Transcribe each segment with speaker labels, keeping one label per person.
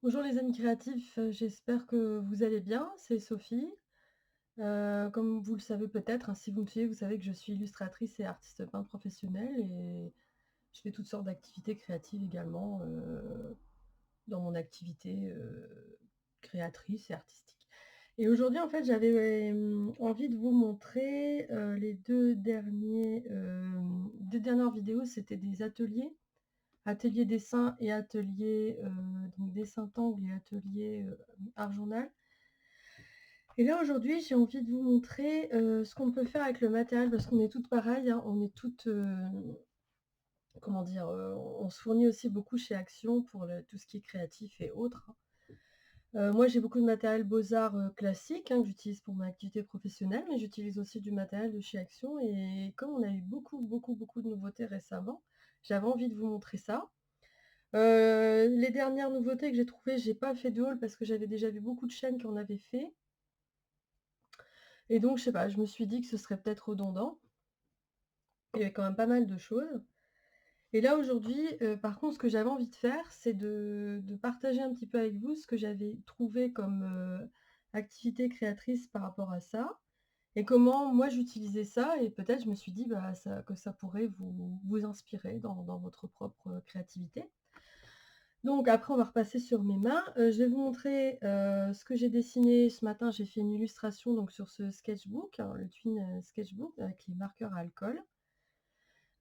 Speaker 1: Bonjour les amis créatifs, j'espère que vous allez bien, c'est Sophie. Comme vous le savez peut-être, hein, si vous me suivez, vous savez que je suis illustratrice et artiste peintre professionnelle et je fais toutes sortes d'activités créatives également, dans mon activité, créatrice et artistique. Et aujourd'hui, en fait, j'avais, envie de vous montrer, les 2 dernières vidéos, c'était des atelier dessin et atelier, donc dessin tangle et atelier, art journal. Et là aujourd'hui, j'ai envie de vous montrer, ce qu'on peut faire avec le matériel parce qu'on est toutes pareilles, hein, on est toutes, comment dire? On se fournit aussi beaucoup chez Action pour tout ce qui est créatif et autres, hein. Moi j'ai beaucoup de matériel beaux-arts, classique, hein, que j'utilise pour mon activité professionnelle, mais j'utilise aussi du matériel de chez Action et comme on a eu beaucoup, beaucoup, beaucoup de nouveautés récemment, j'avais envie de vous montrer ça. Les dernières nouveautés que j'ai trouvées, j'ai pas fait de haul parce que j'avais déjà vu beaucoup de chaînes qui en avaient fait et donc je sais pas, je me suis dit que ce serait peut-être redondant. Il y avait quand même pas mal de choses et là aujourd'hui, par contre ce que j'avais envie de faire, c'est de partager un petit peu avec vous ce que j'avais trouvé comme, activité créatrice par rapport à ça et comment moi j'utilisais ça et peut-être je me suis dit, bah, ça pourrait vous inspirer dans votre propre créativité. Donc après on va repasser sur mes mains. Je vais vous montrer, ce que j'ai dessiné ce matin. J'ai fait une illustration donc sur ce sketchbook, hein, le Twin, sketchbook avec les marqueurs à alcool.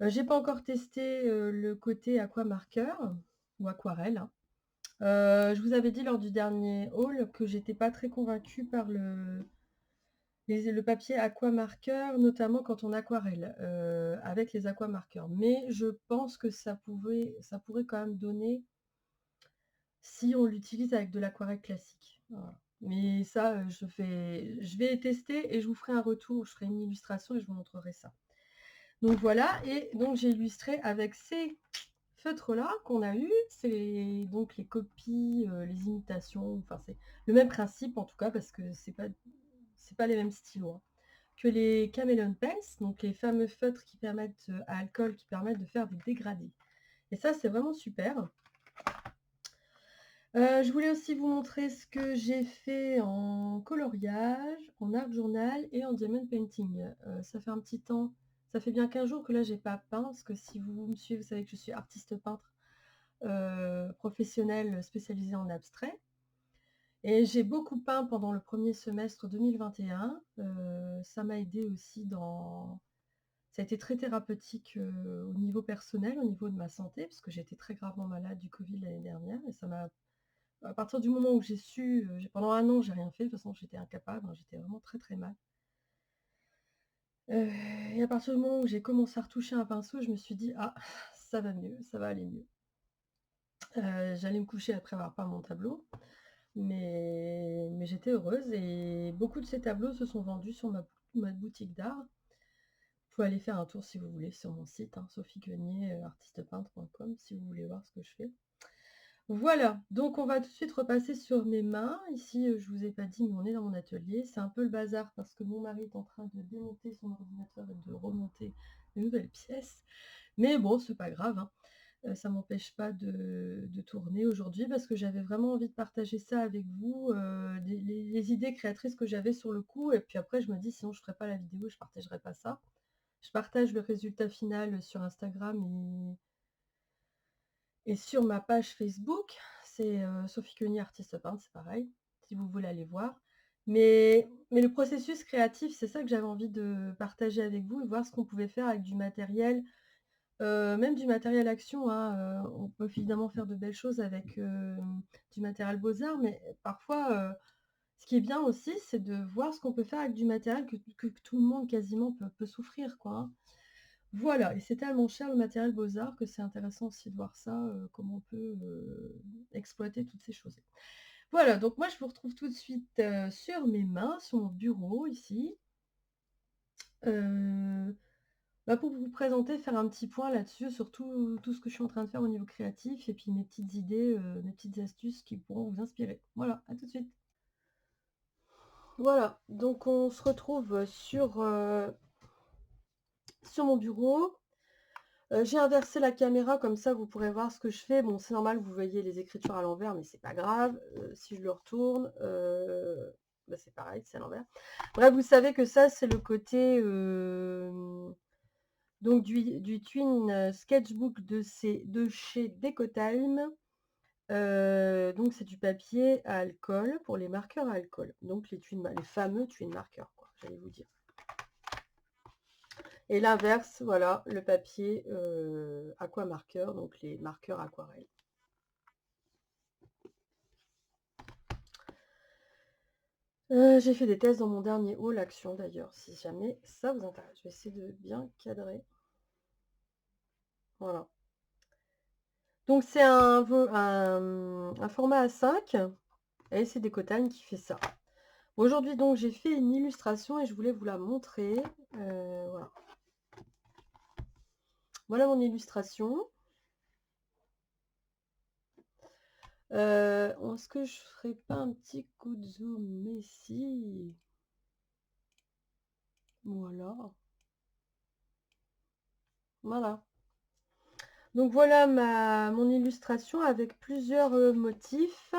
Speaker 1: J'ai pas encore testé, le côté aquamarqueur ou aquarelle, hein. Je vous avais dit lors du dernier haul que j'étais pas très convaincue par le papier aquamarqueur, notamment quand on aquarelle, avec les aquamarqueurs. Mais je pense que ça pourrait quand même donner si on l'utilise avec de l'aquarelle classique, voilà. Mais ça, je vais tester et je vous ferai un retour. Je ferai une illustration et je vous montrerai ça. Donc voilà et donc j'ai illustré avec ces feutres-là qu'on a eu. C'est donc les copies, les imitations, enfin c'est le même principe en tout cas parce que c'est pas les mêmes stylos, hein, que les Chameleon Pens, donc les fameux feutres qui permettent, à alcool, qui permettent de faire des dégradés. Et ça, c'est vraiment super. Je voulais aussi vous montrer ce que j'ai fait en coloriage, en art journal et en diamond painting. Ça fait un petit temps, ça fait bien 15 jours que là j'ai pas peint, parce que si vous me suivez, vous savez que je suis artiste peintre, professionnelle spécialisée en abstrait. Et j'ai beaucoup peint pendant le premier semestre 2021. Ça m'a aidé aussi ça a été très thérapeutique, au niveau personnel, au niveau de ma santé, parce que j'ai été très gravement malade du Covid l'année dernière et ça m'a à partir du moment où j'ai su, pendant 1 an, j'ai rien fait, de toute façon j'étais incapable, hein, j'étais vraiment très, très mal. Et à partir du moment où j'ai commencé à retoucher un pinceau, je me suis dit: «Ah, ça va mieux, ça va aller mieux». J'allais me coucher après avoir peint mon tableau, mais j'étais heureuse et beaucoup de ces tableaux se sont vendus sur ma boutique d'art. Vous pouvez aller faire un tour si vous voulez sur mon site, hein, sophieguenier, artistepeintre.com si vous voulez voir ce que je fais. Voilà, donc on va tout de suite repasser sur mes mains. Ici, je vous ai pas dit, mais on est dans mon atelier. C'est un peu le bazar parce que mon mari est en train de démonter son ordinateur et de remonter de nouvelles pièces. Mais bon, c'est pas grave, hein. Ça m'empêche pas de tourner aujourd'hui parce que j'avais vraiment envie de partager ça avec vous, les idées créatrices que j'avais sur le coup et puis après je me dis: «Sinon je ferai pas la vidéo, je partagerai pas ça». Je partage le résultat final sur Instagram et sur ma page Facebook, c'est, Sophie Queunier artiste peintre, c'est pareil, si vous voulez aller voir. Mais le processus créatif, c'est ça que j'avais envie de partager avec vous et voir ce qu'on pouvait faire avec du matériel, même du matériel action, hein, on peut évidemment faire de belles choses avec, du matériel beaux-arts, mais parfois, ce qui est bien aussi, c'est de voir ce qu'on peut faire avec du matériel que tout le monde quasiment peut s'offrir, quoi, hein. Voilà et c'est tellement cher le matériel beaux-arts que c'est intéressant aussi de voir ça, comment on peut, exploiter toutes ces choses. Voilà, donc moi je vous retrouve tout de suite, sur mes mains, sur mon bureau ici, heu, bah, pour vous présenter, faire un petit point là-dessus sur tout ce que je suis en train de faire au niveau créatif et puis mes petites idées, mes petites astuces qui pourront vous inspirer. Voilà, à tout de suite. Voilà, donc on se retrouve sur mon bureau. J'ai inversé la caméra, comme ça vous pourrez voir ce que je fais. Bon, c'est normal, vous voyez les écritures à l'envers, mais c'est pas grave. Si je le retourne, bah, c'est pareil, c'est à l'envers. Bref, vous savez que ça, c'est le côté donc du Twin Sketchbook de chez Decotime. Donc c'est du papier à alcool pour les marqueurs à alcool. Donc les fameux twin marqueurs, quoi, j'allais vous dire. Et l'inverse, voilà, le papier aquamarqueur, donc les marqueurs aquarelle. J'ai fait des tests dans mon dernier haul Action d'ailleurs, si jamais ça vous intéresse. Je vais essayer de bien cadrer. Voilà. Donc c'est un format A5 et c'est Decotime qui fait ça. Aujourd'hui donc j'ai fait une illustration et je voulais vous la montrer. Voilà. Voilà mon illustration. Est-ce que je ferai pas un petit coup de zoom? Mais si. Voilà. Voilà. Donc voilà mon illustration avec plusieurs motifs.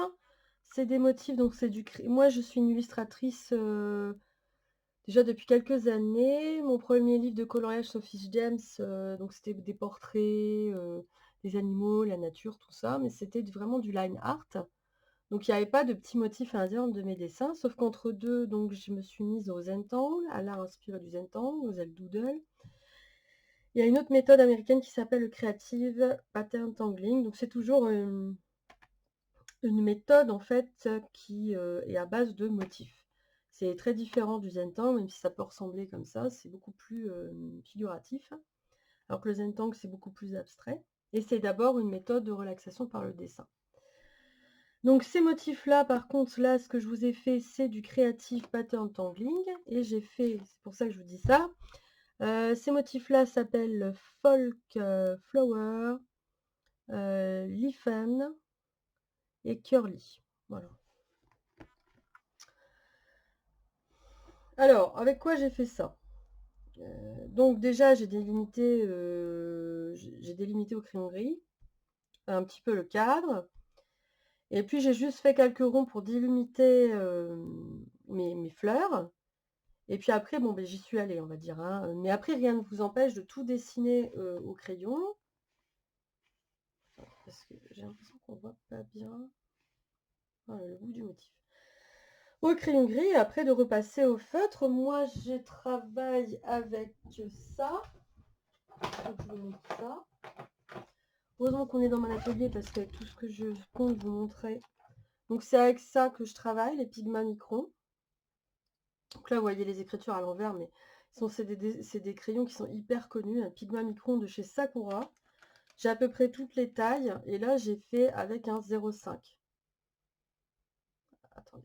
Speaker 1: C'est des motifs, donc c'est moi je suis une illustratrice déjà depuis quelques années. Mon premier livre de coloriage Sophie James, donc c'était des portraits, des animaux, la nature, tout ça, mais c'était vraiment du line art. Donc il n'y avait pas de petits motifs à l'intérieur de mes dessins, sauf qu'entre deux, donc je me suis mise au Zentangle, à l'art inspiré du Zentangle, aux Doodle. Il y a une autre méthode américaine qui s'appelle le Creative Pattern Tangling. Donc c'est toujours une méthode en fait qui est à base de motifs. C'est très différent du Zentangle, même si ça peut ressembler comme ça, c'est beaucoup plus figuratif. Alors que le Zentangle c'est beaucoup plus abstrait. Et c'est d'abord une méthode de relaxation par le dessin. Donc ces motifs-là, par contre, là, ce que je vous ai fait, c'est du Creative Pattern Tangling. Et j'ai fait, c'est pour ça que je vous dis ça. Ces motifs-là s'appellent Folk Flower, Leafen et Curly. Voilà. Alors, avec quoi j'ai fait ça? Donc déjà, j'ai délimité au crayon gris, un petit peu le cadre. Et puis j'ai juste fait quelques ronds pour délimiter mes fleurs. Et puis après, bon, ben, j'y suis allée, on va dire, hein. Mais après, rien ne vous empêche de tout dessiner au crayon. Parce que j'ai l'impression qu'on voit pas bien. Voilà, le bout du motif. Au crayon gris, et après de repasser au feutre. Moi, je travaille avec ça. Donc, je vous montre ça. Heureusement qu'on est dans mon atelier parce qu'avec tout ce que je compte vous montrer. Donc, c'est avec ça que je travaille, les Pigma Micron. Donc là, vous voyez les écritures à l'envers, mais c'est des crayons qui sont hyper connus. Un Pigma Micron de chez Sakura. J'ai à peu près toutes les tailles. Et là, j'ai fait avec un 0,5. Attendez.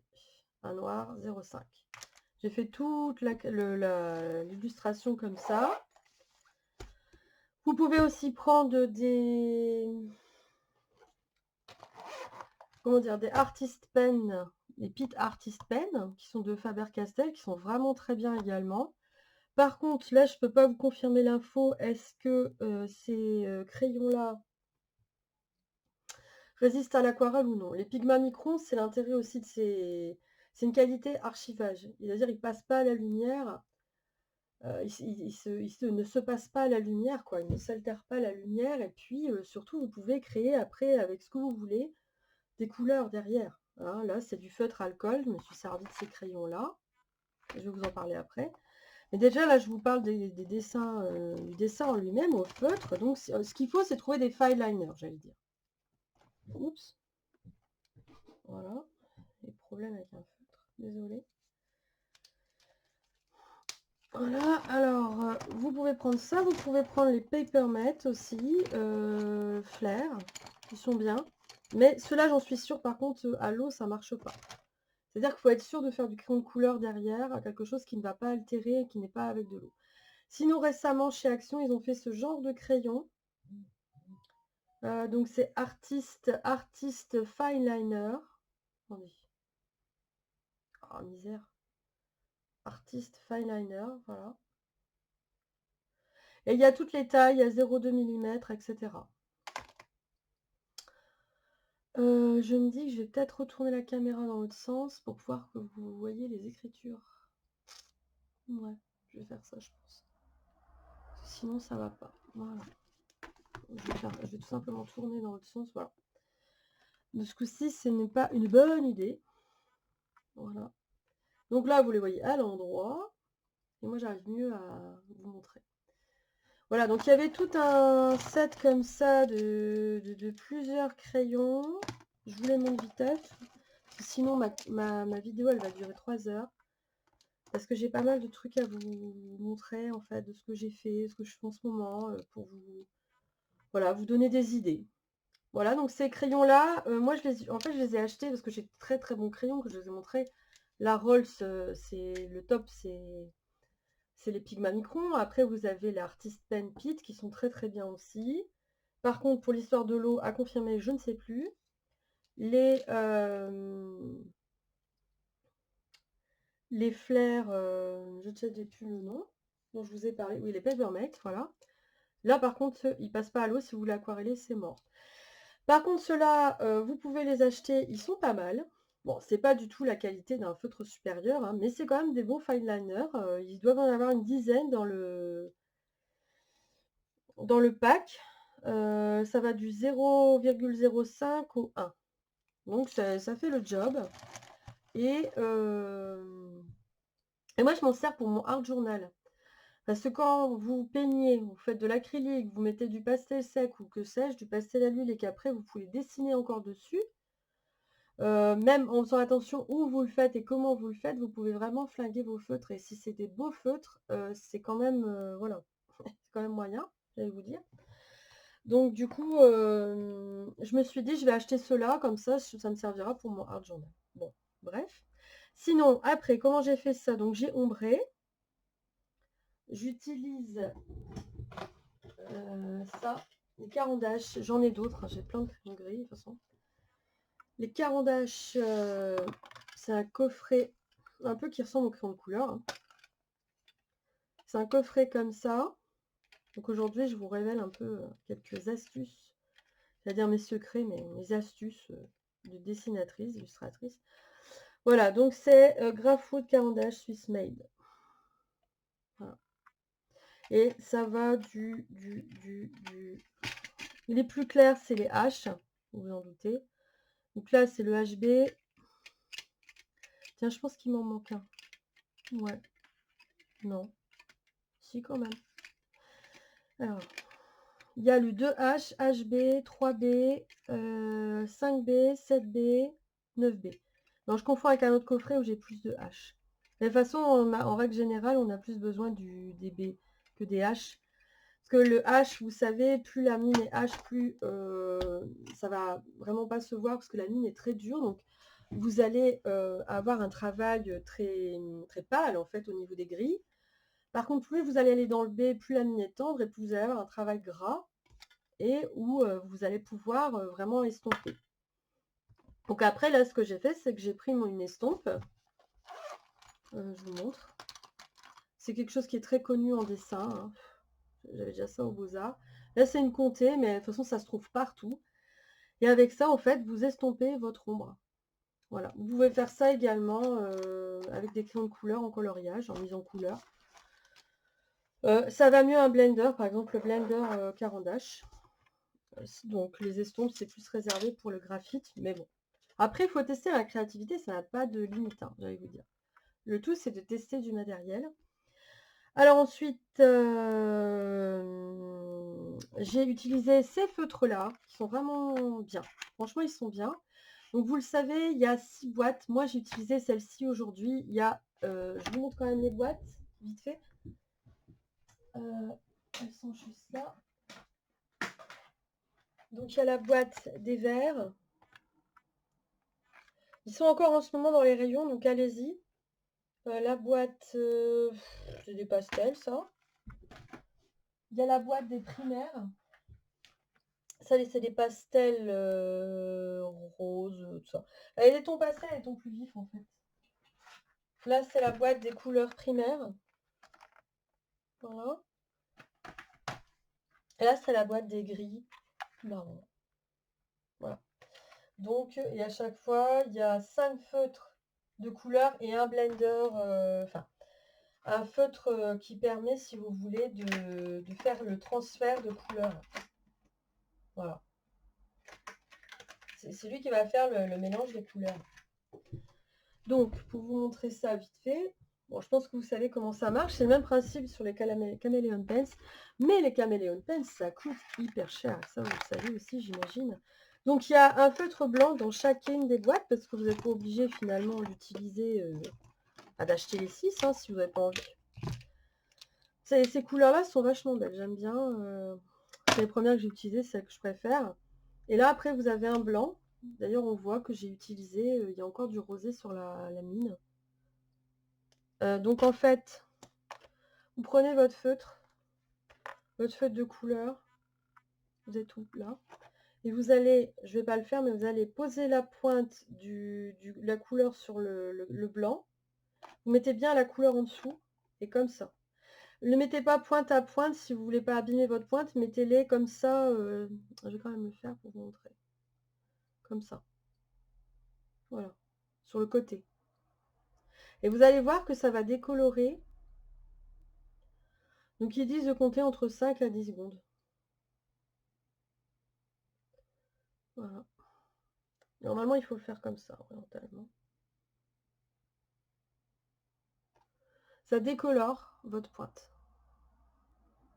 Speaker 1: Un noir 0,5. J'ai fait toute l'illustration comme ça. Vous pouvez aussi prendre des artist pen, des Pit Artist Pen, qui sont de Faber-Castell, qui sont vraiment très bien également. Par contre, là, je ne peux pas vous confirmer l'info. Est-ce que ces crayons-là résistent à l'aquarelle ou non? Les Pigma Micron, c'est l'intérêt aussi de ces... C'est une qualité archivage. C'est-à-dire, ils ne passent pas à la lumière. Ne se passe pas à la lumière, quoi. Ils ne s'altèrent pas à la lumière. Et puis, surtout, vous pouvez créer après, avec ce que vous voulez, des couleurs derrière. Hein. Là, c'est du feutre alcool. Je me suis servi de ces crayons-là. Je vais vous en parler après. Mais déjà, là, je vous parle des dessins, du dessin en lui-même au feutre. Donc, ce qu'il faut, c'est trouver des fine liners, j'allais dire. Oups. Voilà. Les problèmes avec un feutre. Désolée. Voilà, alors vous pouvez prendre ça, vous pouvez prendre les Papermate aussi, Flair, qui sont bien. Mais ceux-là, j'en suis sûre, par contre, à l'eau, ça marche pas. C'est-à-dire qu'il faut être sûr de faire du crayon de couleur derrière, quelque chose qui ne va pas altérer et qui n'est pas avec de l'eau. Sinon, récemment, chez Action, ils ont fait ce genre de crayon. Donc c'est Artist Fine Liner. Attendez. Oh, misère. Artist Fine Liner, voilà. Et il y a toutes les tailles, il y a 0,2 mm, etc. Je me dis que je vais peut-être retourner la caméra dans l'autre sens pour pouvoir que vous voyez les écritures. Ouais, je vais faire ça, je pense. Sinon, ça va pas. Voilà. Je vais tout simplement tourner dans l'autre sens. Voilà. De ce coup-ci, ce n'est pas une bonne idée. Voilà. Donc là, vous les voyez à l'endroit. Et moi, j'arrive mieux à vous montrer. Voilà, donc il y avait tout un set comme ça de plusieurs crayons. Je vous les montre vitesse. Sinon, ma vidéo, elle va durer 3 heures. Parce que j'ai pas mal de trucs à vous montrer, en fait, de ce que j'ai fait, ce que je fais en ce moment, pour vous, voilà, vous donner des idées. Voilà, donc ces crayons-là, moi, en fait, je les ai achetés parce que j'ai de très très bons crayons que je vous ai montrés. La Rolls, c'est le top, c'est les Pigma Micron. Après, vous avez les Artist Pen Pit qui sont très très bien aussi. Par contre, pour l'histoire de l'eau, à confirmer, je ne sais plus. Les flares, je ne sais plus le nom, dont je vous ai parlé. Oui, les Papermate, voilà. Là, par contre, ils passent pas à l'eau. Si vous voulez aquareller, c'est mort. Par contre, ceux-là, vous pouvez les acheter. Ils sont pas mal. Bon, c'est pas du tout la qualité d'un feutre supérieur, hein, mais c'est quand même des bons fine liners. Ils doivent en avoir une dizaine dans le pack. Ça va du 0,05 au 1. Donc, ça fait le job. Et moi, je m'en sers pour mon art journal. Parce que quand vous peignez, vous faites de l'acrylique, vous mettez du pastel sec ou que sais-je, du pastel à l'huile et qu'après vous pouvez dessiner encore dessus, même en faisant attention où vous le faites et comment vous le faites, vous pouvez vraiment flinguer vos feutres. Et si c'est des beaux feutres, c'est quand même, voilà, c'est quand même moyen, j'allais vous dire. Donc du coup, je me suis dit, je vais acheter ceux-là, comme ça me servira pour mon art journal. Bon, bref. Sinon, après, comment j'ai fait ça? Donc j'ai ombré. J'utilise ça, les carandaches, j'en ai d'autres, hein, j'ai plein de crayons gris de toute façon. Les carandaches, c'est un coffret un peu qui ressemble au crayon de couleur, hein. C'est un coffret comme ça. Donc aujourd'hui, je vous révèle un peu quelques astuces, c'est-à-dire mes secrets, mes astuces de dessinatrice, illustratrice. Voilà, donc c'est Graphwood Carandache Swiss Made. Voilà. Et ça va Les plus clairs, c'est les H, vous vous en doutez. Donc là, c'est le HB. Tiens, je pense qu'il m'en manque un. Ouais. Non. Si, quand même. Alors, il y a le 2H, HB, 3B, 5B, 7B, 9B. Non, je confonds avec un autre coffret où j'ai plus de H. De toute façon, en règle générale, on a plus besoin des B que des H. Parce que le H, vous savez, plus la mine est H, plus ça va vraiment pas se voir parce que la mine est très dure. Donc, vous allez avoir un travail très, très pâle en fait au niveau des grilles. Par contre, plus vous allez aller dans le B, plus la mine est tendre et plus vous allez avoir un travail gras et où vous allez pouvoir vraiment estomper. Donc après, là, ce que j'ai fait, c'est que j'ai pris une estompe. Je vous montre. C'est quelque chose qui est très connu en dessin, hein. J'avais déjà ça aux Beaux-Arts. Là, c'est une comté, mais de toute façon, ça se trouve partout. Et avec ça, en fait, vous estompez votre ombre. Voilà. Vous pouvez faire ça également avec des crayons de couleur en coloriage, en mise en couleur. Ça va mieux un blender, par exemple le blender Carandache. Donc les estompes, c'est plus réservé pour le graphite, mais bon. Après, il faut tester la créativité, ça n'a pas de limite, hein, j'allais vous dire. Le tout, c'est de tester du matériel. Alors ensuite, j'ai utilisé ces feutres-là, qui sont vraiment bien. Franchement, ils sont bien. Donc vous le savez, il y a 6 boîtes. Moi, j'ai utilisé celle-ci aujourd'hui. Il y a, je vous montre quand même les boîtes, vite fait. Elles sont juste là. Donc il y a la boîte des verres. Ils sont encore en ce moment dans les rayons, donc allez-y. La boîte, c'est des pastels, ça. Il y a la boîte des primaires. Ça, c'est des pastels roses, tout ça. Les tons pastels et les tons plus vifs, en fait. Là, c'est la boîte des couleurs primaires. Voilà. Et là, c'est la boîte des gris marron. Voilà. Donc, et à chaque fois, il y a 5 feutres de couleur et un blender, enfin, un feutre qui permet, si vous voulez, de faire le transfert de couleur. Voilà. C'est lui qui va faire le mélange des couleurs. Donc, pour vous montrer ça vite fait, bon, je pense que vous savez comment ça marche. C'est le même principe sur les Chameleon Pens. Mais les Chameleon Pens, ça coûte hyper cher. Ça, vous le savez aussi, j'imagine. Donc, il y a un feutre blanc dans chacune des boîtes parce que vous n'êtes pas obligé finalement d'utiliser, d'acheter les 6 hein, si vous n'avez pas envie. Ces couleurs-là sont vachement belles. J'aime bien. C'est les premières que j'ai utilisées, celles que je préfère. Et là, après, vous avez un blanc. D'ailleurs, on voit que j'ai utilisé, il y a encore du rosé sur la mine. Donc en fait, vous prenez votre feutre de couleur, vous êtes tout là, et vous allez, je vais pas le faire, mais vous allez poser la pointe la couleur sur le blanc. Vous mettez bien la couleur en dessous, et comme ça. Ne mettez pas pointe à pointe si vous voulez pas abîmer votre pointe, mettez-les comme ça. Je vais quand même le faire pour vous montrer. Comme ça. Voilà. Sur le côté. Et vous allez voir que ça va décolorer. Donc ils disent de compter entre 5 à 10 secondes. Voilà. Normalement, il faut le faire comme ça, orientalement. Ça décolore votre pointe.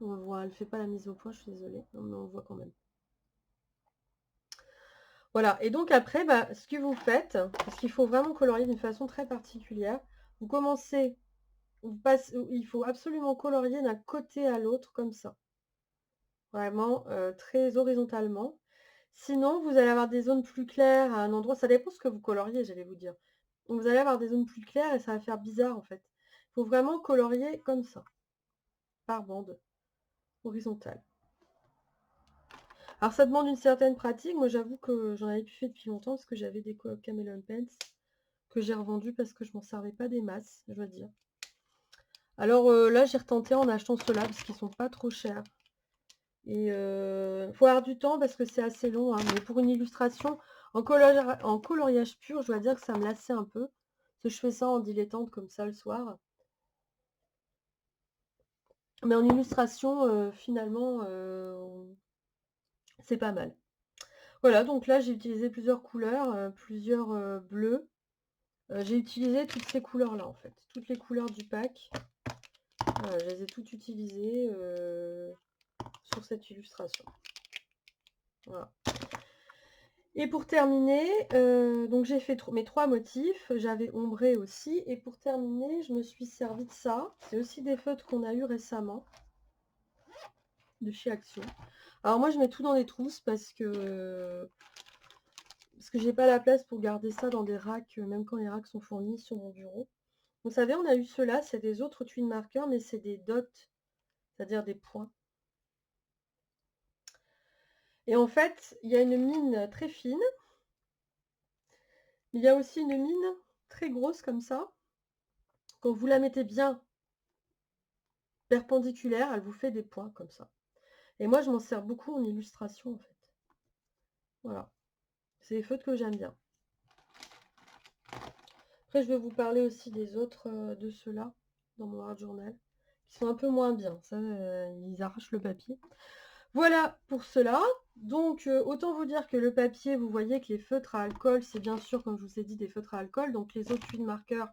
Speaker 1: On le voit, elle ne fait pas la mise au point, je suis désolée. Non, mais on le voit quand même. Voilà, et donc après, ce que vous faites, parce qu'il faut vraiment colorier d'une façon très particulière, vous commencez, il faut absolument colorier d'un côté à l'autre comme ça. Vraiment très horizontalement. Sinon, vous allez avoir des zones plus claires à un endroit, ça dépend ce que vous coloriez, j'allais vous dire. Donc vous allez avoir des zones plus claires et ça va faire bizarre en fait. Il faut vraiment colorier comme ça, par bande horizontale. Alors ça demande une certaine pratique. Moi j'avoue que j'en avais plus fait depuis longtemps parce que j'avais des Chameleon Pens que j'ai revendus parce que je m'en servais pas des masses, je dois dire. Alors là j'ai retenté en achetant ceux-là parce qu'ils sont pas trop chers. Et faut avoir du temps parce que c'est assez long, hein. Mais pour une illustration, en coloriage pur, je dois dire que ça me lassait un peu. Parce que je fais ça en dilettante comme ça le soir. Mais en illustration, finalement, c'est pas mal. Voilà, donc là j'ai utilisé plusieurs couleurs, plusieurs bleus. J'ai utilisé toutes ces couleurs-là en fait. Toutes les couleurs du pack. Voilà, je les ai toutes utilisées sur cette illustration. Voilà. Et pour terminer, donc j'ai fait mes 3 motifs, j'avais ombré aussi. Et pour terminer, je me suis servi de ça. C'est aussi des feutres qu'on a eu récemment, de chez Action. Alors moi je mets tout dans des trousses parce que j'ai pas la place pour garder ça dans des racks, même quand les racks sont fournis sur mon bureau. Vous savez, on a eu ceux-là, c'est des autres twin markers, mais c'est des dots, c'est-à-dire des points. Et en fait, il y a une mine très fine. Il y a aussi une mine très grosse comme ça. Quand vous la mettez bien perpendiculaire, elle vous fait des points comme ça. Et moi, je m'en sers beaucoup en illustration, en fait. Voilà. C'est les feutres que j'aime bien. Après, je vais vous parler aussi des autres de ceux-là, dans mon art journal, qui sont un peu moins bien. Ça, ils arrachent le papier. Voilà pour cela. Donc, autant vous dire que le papier, vous voyez que les feutres à alcool, c'est bien sûr, comme je vous ai dit, des feutres à alcool. Donc, les autres twin marqueurs,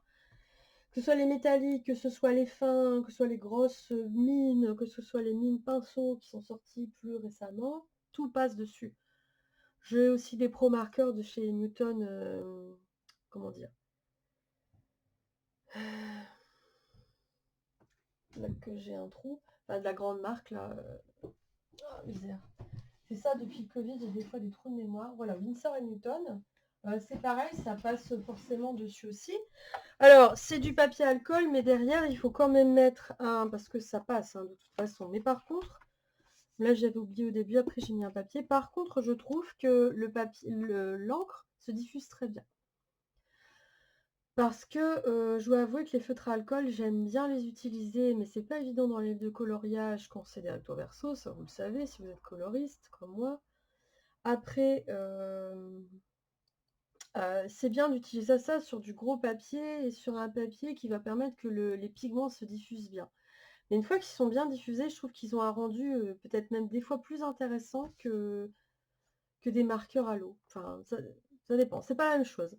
Speaker 1: que ce soit les métalliques, que ce soit les fins, que ce soit les grosses mines, que ce soit les mines pinceaux qui sont sortis plus récemment, tout passe dessus. J'ai aussi des pro marqueurs de chez Newton, comment dire, là que j'ai un trou, enfin de la grande marque là, oh, misère. C'est ça, depuis le Covid, j'ai des fois des trous de mémoire. Voilà, Winsor et Newton, c'est pareil, ça passe forcément dessus aussi. Alors, c'est du papier alcool, mais derrière, il faut quand même mettre un, parce que ça passe hein, de toute façon. Mais par contre, là j'avais oublié au début, après j'ai mis un papier. Par contre, je trouve que le papier, l'encre se diffuse très bien. Parce que, je dois avouer que les feutres à alcool, j'aime bien les utiliser, mais c'est pas évident dans les livres de coloriage quand c'est des recto verso, ça vous le savez si vous êtes coloriste comme moi. Après, c'est bien d'utiliser ça sur du gros papier et sur un papier qui va permettre que les pigments se diffusent bien. Mais une fois qu'ils sont bien diffusés, je trouve qu'ils ont un rendu, peut-être même des fois plus intéressant que des marqueurs à l'eau. Enfin, ça dépend, c'est pas la même chose.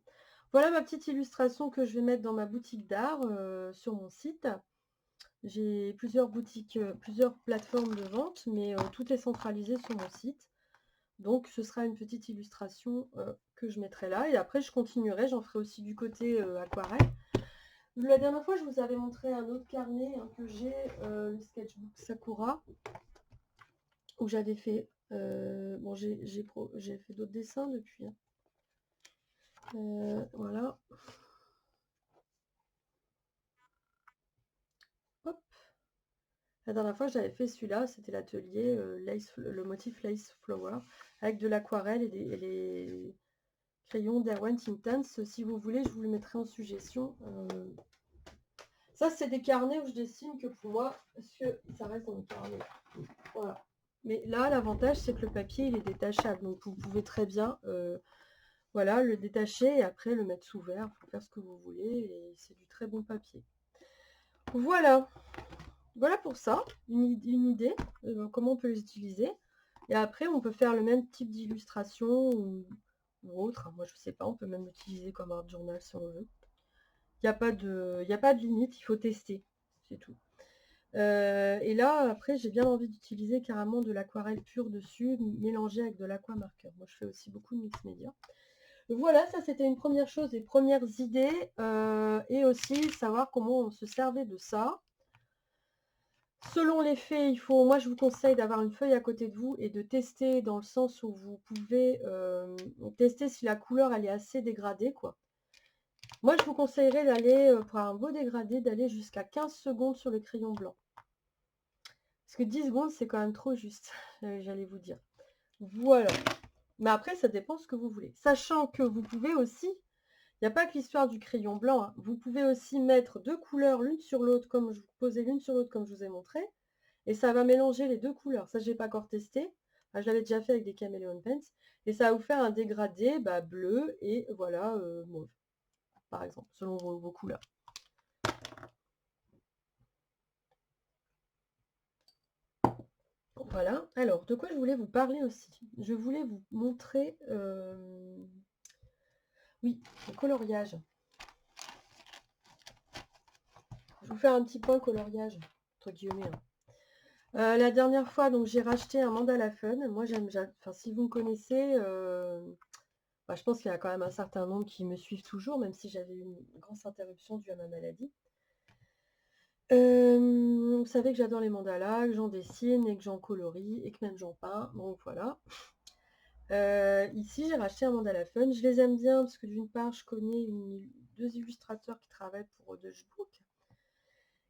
Speaker 1: Voilà ma petite illustration que je vais mettre dans ma boutique d'art, sur mon site. J'ai plusieurs boutiques, plusieurs plateformes de vente, mais tout est centralisé sur mon site. Donc ce sera une petite illustration, que je mettrai là et après je continuerai, j'en ferai aussi du côté, aquarelle. La dernière fois, je vous avais montré un autre carnet, hein, que j'ai, le sketchbook Sakura, où j'avais fait, bon j'ai fait d'autres dessins depuis, hein. Voilà. Hop. La dernière fois, j'avais fait celui-là, c'était l'atelier, le motif Lace Flower, avec de l'aquarelle et les crayons d'Erwan Tintans. Si vous voulez, je vous le mettrai en suggestion. Ça, c'est des carnets où je dessine que pour moi, parce que ça reste dans le carnet. Voilà. Mais là, l'avantage, c'est que le papier, il est détachable. Donc, vous pouvez très bien voilà, le détacher et après le mettre sous verre pour faire ce que vous voulez. Et c'est du très bon papier. Voilà. Voilà pour ça, une idée, comment on peut les utiliser. Et après, on peut faire le même type d'illustration ou autre. Moi, je sais pas, on peut même l'utiliser comme art journal si on veut. Il n'y a pas de limite, il faut tester, c'est tout. Et là, après, j'ai bien envie d'utiliser carrément de l'aquarelle pure dessus, mélangée avec de l'aquamarqueur. Moi, je fais aussi beaucoup de mix média. Voilà, ça c'était une première chose, les premières idées, et aussi savoir comment on se servait de ça. Selon les faits, moi je vous conseille d'avoir une feuille à côté de vous et de tester dans le sens où vous pouvez tester si la couleur elle est assez dégradée, quoi. Moi je vous conseillerais d'aller, pour un beau dégradé, d'aller jusqu'à 15 secondes sur le crayon blanc. Parce que 10 secondes c'est quand même trop juste, j'allais vous dire. Voilà. Mais après ça dépend ce que vous voulez. Sachant que vous pouvez aussi, il n'y a pas que l'histoire du crayon blanc, hein. Vous pouvez aussi mettre deux couleurs l'une sur l'autre, comme je vous posais l'une sur l'autre comme je vous ai montré. Et ça va mélanger les deux couleurs. Ça, je n'ai pas encore testé. Enfin, je l'avais déjà fait avec des Chameleon Pens. Et ça va vous faire un dégradé bleu et voilà, mauve, par exemple, selon vos couleurs. Voilà. Alors, de quoi je voulais vous parler aussi? Je voulais vous montrer, oui, le coloriage. Je vais vous faire un petit point coloriage, entre guillemets, hein. La dernière fois, donc j'ai racheté un mandala fun. Moi, enfin, si vous me connaissez, je pense qu'il y a quand même un certain nombre qui me suivent toujours, même si j'avais eu une grosse interruption due à ma maladie. Vous savez que j'adore les mandalas, que j'en dessine et que j'en colorie et que même j'en peins, donc voilà. Ici, j'ai racheté un mandala fun. Je les aime bien parce que d'une part, je connais deux illustrateurs qui travaillent pour Dutchbook.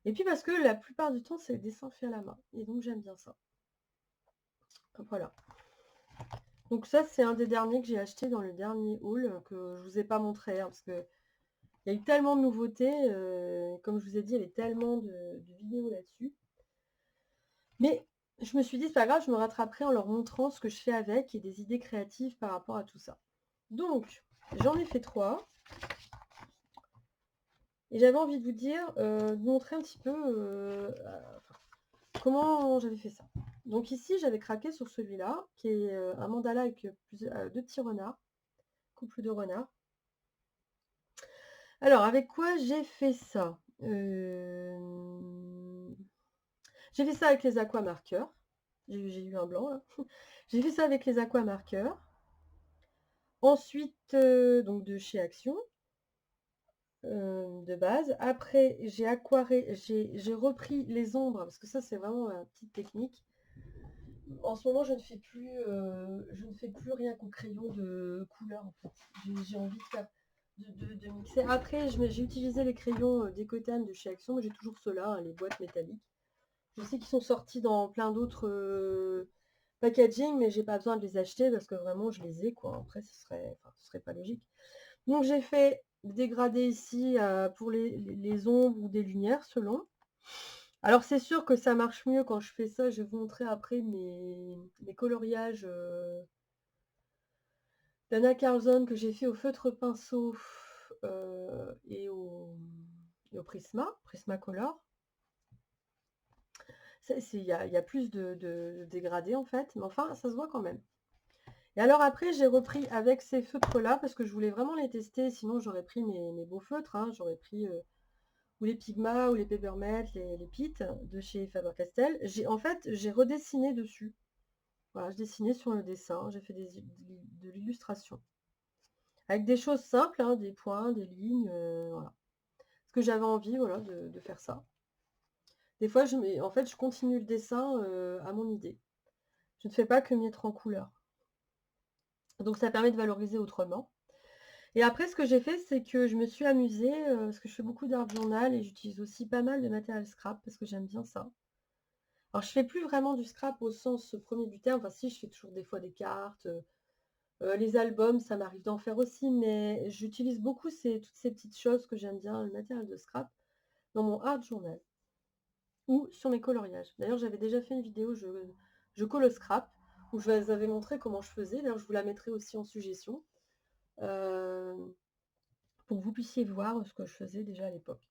Speaker 1: Et puis parce que la plupart du temps, c'est des dessins faits à la main. Et donc, j'aime bien ça. Voilà. Donc ça, c'est un des derniers que j'ai acheté dans le dernier haul que je vous ai pas montré, hein, parce que il y a eu tellement de nouveautés, comme je vous ai dit, il y avait tellement de vidéos là-dessus. Mais je me suis dit, c'est pas grave, je me rattraperai en leur montrant ce que je fais avec et des idées créatives par rapport à tout ça. Donc, j'en ai fait 3. Et j'avais envie de vous dire, de vous montrer un petit peu comment j'avais fait ça. Donc ici, j'avais craqué sur celui-là, qui est un mandala avec deux petits renards, couple de renards. Alors, avec quoi j'ai fait ça? J'ai fait ça avec les aquamarqueurs. J'ai eu un blanc là. J'ai fait ça avec les aquamarqueurs. Ensuite, donc de chez Action, de base. Après, j'ai repris les ombres, parce que ça c'est vraiment une petite technique. En ce moment, je ne fais plus rien qu'au crayon de couleur en fait. J'ai envie de faire de mixer. Après, j'ai utilisé les crayons Décotane de chez Action, mais j'ai toujours ceux-là, hein, les boîtes métalliques. Je sais qu'ils sont sortis dans plein d'autres packaging, mais j'ai pas besoin de les acheter parce que vraiment je les ai quoi. Après, ce serait pas logique. Donc j'ai fait dégradés ici pour les ombres ou des lumières selon. Alors c'est sûr que ça marche mieux quand je fais ça. Je vais vous montrer après mes coloriages d'Anna Carlson que j'ai fait au feutre pinceau et au Prismacolor. Il y a plus de dégradés en fait, mais enfin ça se voit quand même. Et alors après j'ai repris avec ces feutres là parce que je voulais vraiment les tester, sinon j'aurais pris mes beaux feutres, hein. J'aurais pris ou les Pigma ou les Peppermint, les Pitt de chez Faber-Castell. En fait j'ai redessiné dessus. Voilà, je dessinais sur le dessin, j'ai fait de l'illustration. Avec des choses simples, hein, des points, des lignes, voilà. Parce que j'avais envie, voilà, de faire ça. Des fois, en fait, je continue le dessin à mon idée. Je ne fais pas que mettre en couleur. Donc ça permet de valoriser autrement. Et après, ce que j'ai fait, c'est que je me suis amusée, parce que je fais beaucoup d'art journal et j'utilise aussi pas mal de matériel scrap, parce que j'aime bien ça. Alors, je fais plus vraiment du scrap au sens premier du terme. Enfin, si, je fais toujours des fois des cartes. Les albums, ça m'arrive d'en faire aussi, mais j'utilise beaucoup toutes ces petites choses que j'aime bien, le matériel de scrap, dans mon art journal ou sur mes coloriages. D'ailleurs, j'avais déjà fait une vidéo, je colle au scrap, où je vous avais montré comment je faisais. D'ailleurs, je vous la mettrai aussi en suggestion, pour que vous puissiez voir ce que je faisais déjà à l'époque.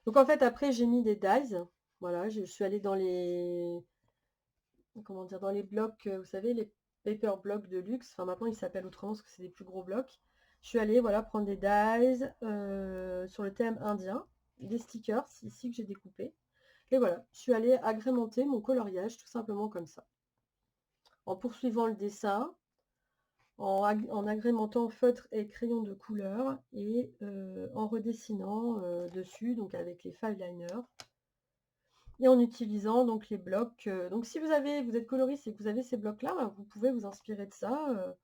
Speaker 1: Donc en fait, après, j'ai mis des dies. Voilà, je suis allée dans les, comment dire, dans les blocs, vous savez, les paper blocks de luxe. Enfin, maintenant, ils s'appellent autrement parce que c'est des plus gros blocs. Je suis allée, voilà, prendre des dies sur le thème indien, des stickers ici que j'ai découpés. Et voilà, je suis allée agrémenter mon coloriage tout simplement comme ça. En poursuivant le dessin, en agrémentant feutre et crayon de couleur et en redessinant dessus, donc avec les fine liners. Et en utilisant donc les blocs. Donc si vous êtes coloriste et que vous avez ces blocs-là, bah, vous pouvez vous inspirer de ça.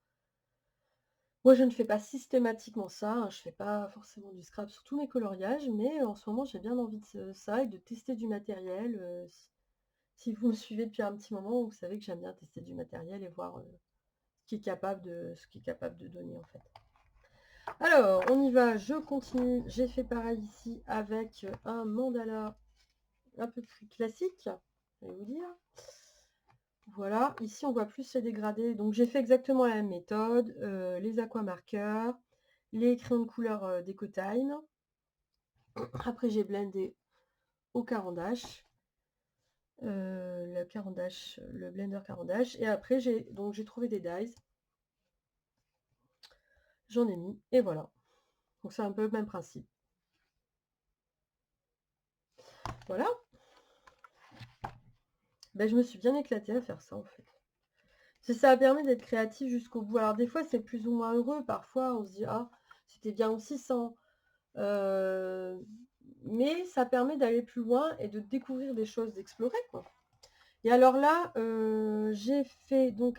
Speaker 1: Moi, je ne fais pas systématiquement ça, hein, je ne fais pas forcément du scrap sur tous mes coloriages, mais en ce moment, j'ai bien envie de ça et de tester du matériel. Si vous me suivez depuis un petit moment, vous savez que j'aime bien tester du matériel et voir ce qui est capable de donner en fait. Alors, on y va, je continue. J'ai fait pareil ici avec un mandala un peu plus classique, je vais vous dire. Voilà, ici on voit plus les dégradés. Donc j'ai fait exactement la même méthode, les aquamarqueurs, les crayons de couleur d'Ecotime. Après j'ai blendé au caran-d'ache, le blender caran-d'ache. Et après j'ai trouvé des dies. J'en ai mis et voilà. Donc c'est un peu le même principe. Voilà. Ben, je me suis bien éclatée à faire ça en fait. Ça permet d'être créatif jusqu'au bout. Alors des fois c'est plus ou moins heureux, parfois on se dit ah c'était bien aussi sans. Mais ça permet d'aller plus loin et de découvrir des choses, d'explorer quoi. Et alors là, j'ai fait donc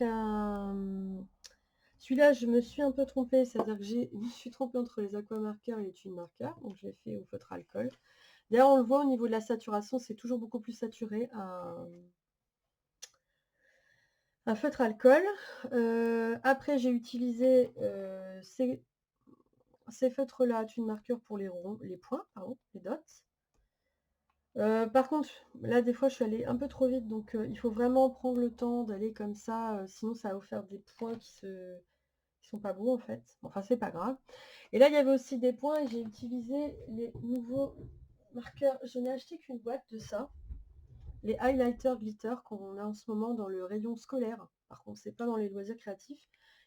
Speaker 1: celui-là, je me suis un peu trompée, c'est-à-dire que je me suis trompée entre les aquamarqueurs et les twin marqueurs, donc je l'ai fait au feutre alcool. D'ailleurs, on le voit au niveau de la saturation, c'est toujours beaucoup plus saturé un feutre alcool. Après, j'ai utilisé ces feutres-là, twin marqueur pour les ronds, les points, pardon, les dots. Par contre, là, des fois, je suis allée un peu trop vite, donc il faut vraiment prendre le temps d'aller comme ça, sinon ça va vous faire des points qui sont pas beaux en fait. Enfin, c'est pas grave. Et là, il y avait aussi des points et j'ai utilisé les nouveaux marqueurs. Je n'ai acheté qu'une boîte de ça. Les highlighters glitter qu'on a en ce moment dans le rayon scolaire. Par contre, c'est pas dans les loisirs créatifs.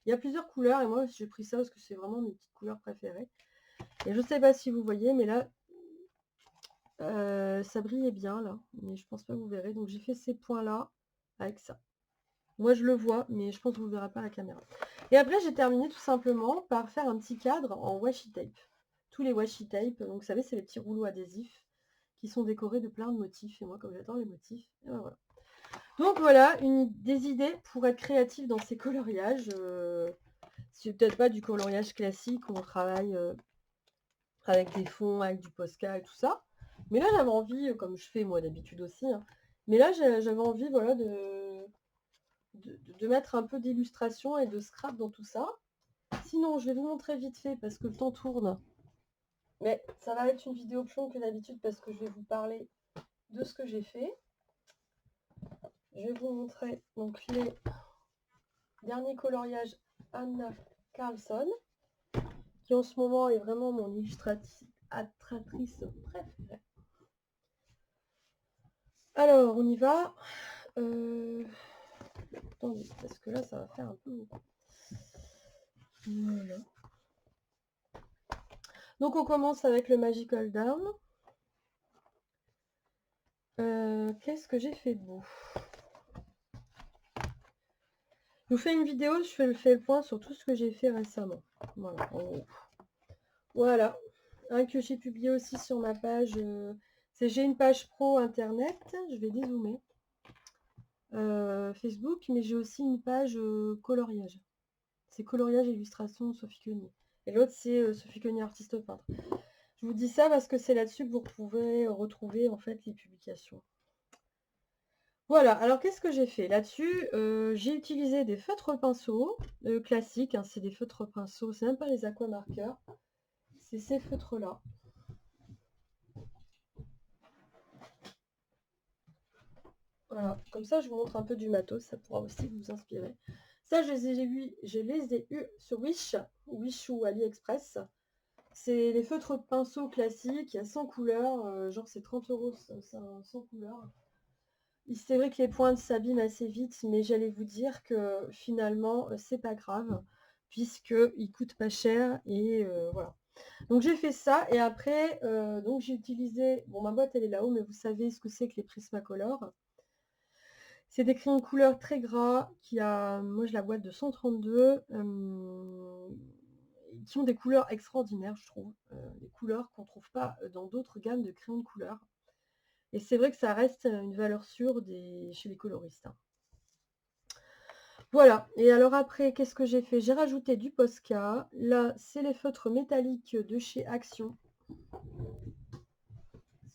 Speaker 1: Il y a plusieurs couleurs et moi, j'ai pris ça parce que c'est vraiment mes petites couleurs préférées. Et je sais pas si vous voyez, mais là, ça brillait bien là, mais je pense pas que vous verrez. Donc j'ai fait ces points là avec ça. Moi je le vois, mais je pense que vous ne verrez pas à la caméra. Et après j'ai terminé tout simplement par faire un petit cadre en washi tape. Tous les washi tape, donc vous savez c'est les petits rouleaux adhésifs qui sont décorés de plein de motifs. Et moi comme j'adore les motifs, et ben voilà. Donc voilà, des idées pour être créatif dans ces coloriages. C'est peut-être pas du coloriage classique où on travaille avec des fonds, avec du Posca et tout ça. Mais là, j'avais envie, comme je fais moi d'habitude aussi, hein, mais là, j'avais envie voilà, de mettre un peu d'illustration et de scrap dans tout ça. Sinon, je vais vous montrer vite fait, parce que le temps tourne, Mais ça va être une vidéo plus longue que d'habitude parce que je vais vous parler de ce que j'ai fait. Je vais vous montrer donc les derniers coloriages Anna Carlson, qui en ce moment est vraiment mon illustratrice préférée. Alors, on y va. Attendez, parce que là, ça va faire un peu beaucoup. Voilà. Donc, on commence avec le Magical Down. Qu'est-ce que j'ai fait de beau? Je vous fais une vidéo, je fais le point sur tout ce que j'ai fait récemment. Voilà, en gros. Voilà. Un que j'ai publié aussi sur ma page. J'ai une page pro internet. Je vais dézoomer. Facebook, mais j'ai aussi une page coloriage. C'est coloriage et illustration Sophie Quenier. Et l'autre, c'est Sophie Quenier, artiste peintre. Je vous dis ça parce que c'est là-dessus que vous pouvez retrouver en fait les publications. Voilà, alors qu'est-ce que j'ai fait là-dessus? J'ai utilisé des feutres pinceaux classiques, hein, c'est des feutres pinceaux, c'est même pas les aquamarqueurs, c'est ces feutres-là. Voilà, comme ça je vous montre un peu du matos, ça pourra aussi vous inspirer. Ça, je les ai eus sur Wish ou AliExpress. C'est les feutres pinceaux classiques, il y a 100 couleurs, genre c'est 30 € 100 couleurs. C'est vrai que les pointes s'abîment assez vite, mais j'allais vous dire que finalement, c'est pas grave, puisqu'ils coûtent pas cher et voilà. Donc j'ai fait ça et après, donc j'ai utilisé, bon ma boîte elle est là-haut, mais vous savez ce que c'est que les Prismacolor. C'est des crayons de couleur très gras, moi j'ai la boîte de 132, qui ont des couleurs extraordinaires, je trouve. Des couleurs qu'on ne trouve pas dans d'autres gammes de crayons de couleur. Et c'est vrai que ça reste une valeur sûre chez les coloristes, hein. Voilà, et alors après, qu'est-ce que j'ai fait? J'ai rajouté du Posca. Là, c'est les feutres métalliques de chez Action.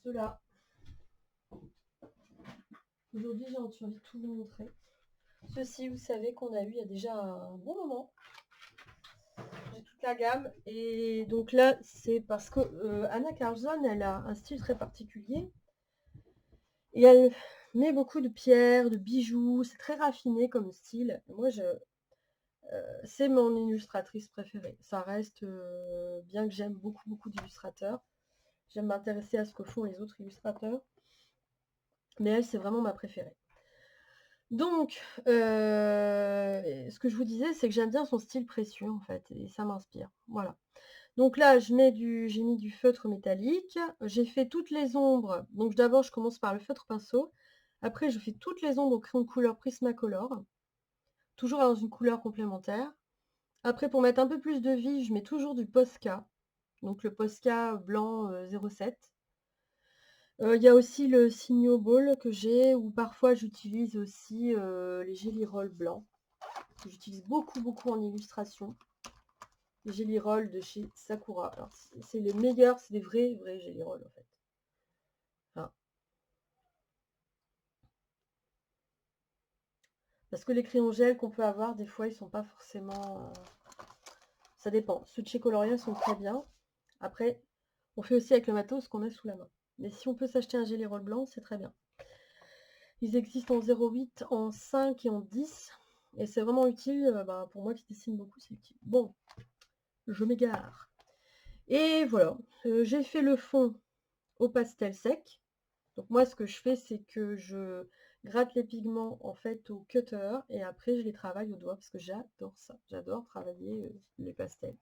Speaker 1: Ceux-là. Aujourd'hui, j'ai envie de tout vous montrer. Ceux-ci, vous savez qu'on a eu il y a déjà un bon moment. J'ai toute la gamme. Et donc là, c'est parce que Anna Carlson, elle a un style très particulier. Et elle met beaucoup de pierres, de bijoux. C'est très raffiné comme style. Moi, c'est mon illustratrice préférée. Ça reste, bien que j'aime beaucoup d'illustrateurs, j'aime m'intéresser à ce que font les autres illustrateurs, mais elle, c'est vraiment ma préférée. Donc, ce que je vous disais, c'est que j'aime bien son style précieux, en fait, et ça m'inspire. Voilà. Donc là, j'ai mis du feutre métallique. J'ai fait toutes les ombres. Donc d'abord, je commence par le feutre pinceau. Après, je fais toutes les ombres au crayon de couleur Prismacolor, toujours dans une couleur complémentaire. Après, pour mettre un peu plus de vie, je mets toujours du Posca. Donc le Posca blanc 07. Il y a aussi le Signo Ball que j'ai, ou parfois j'utilise aussi les Jelly Roll blancs, que j'utilise beaucoup en illustration. Les Jelly Roll de chez Sakura. C'est les meilleurs, c'est des vrais Jelly Roll en fait. Voilà. Parce que les crayons gel qu'on peut avoir, des fois, ils sont pas forcément... Ça dépend. Ceux de chez Coloria sont très bien. Après, on fait aussi avec le matos qu'on a sous la main. Mais si on peut s'acheter un Jelly Roll blanc, c'est très bien. Ils existent en 0,8, en 5 et en 10. Et c'est vraiment utile, pour moi qui dessine beaucoup, c'est utile. Bon, je m'égare. Et voilà, j'ai fait le fond au pastel sec. Donc moi, ce que je fais, c'est que je gratte les pigments en fait au cutter et après je les travaille au doigt parce que j'adore ça. J'adore travailler les pastels.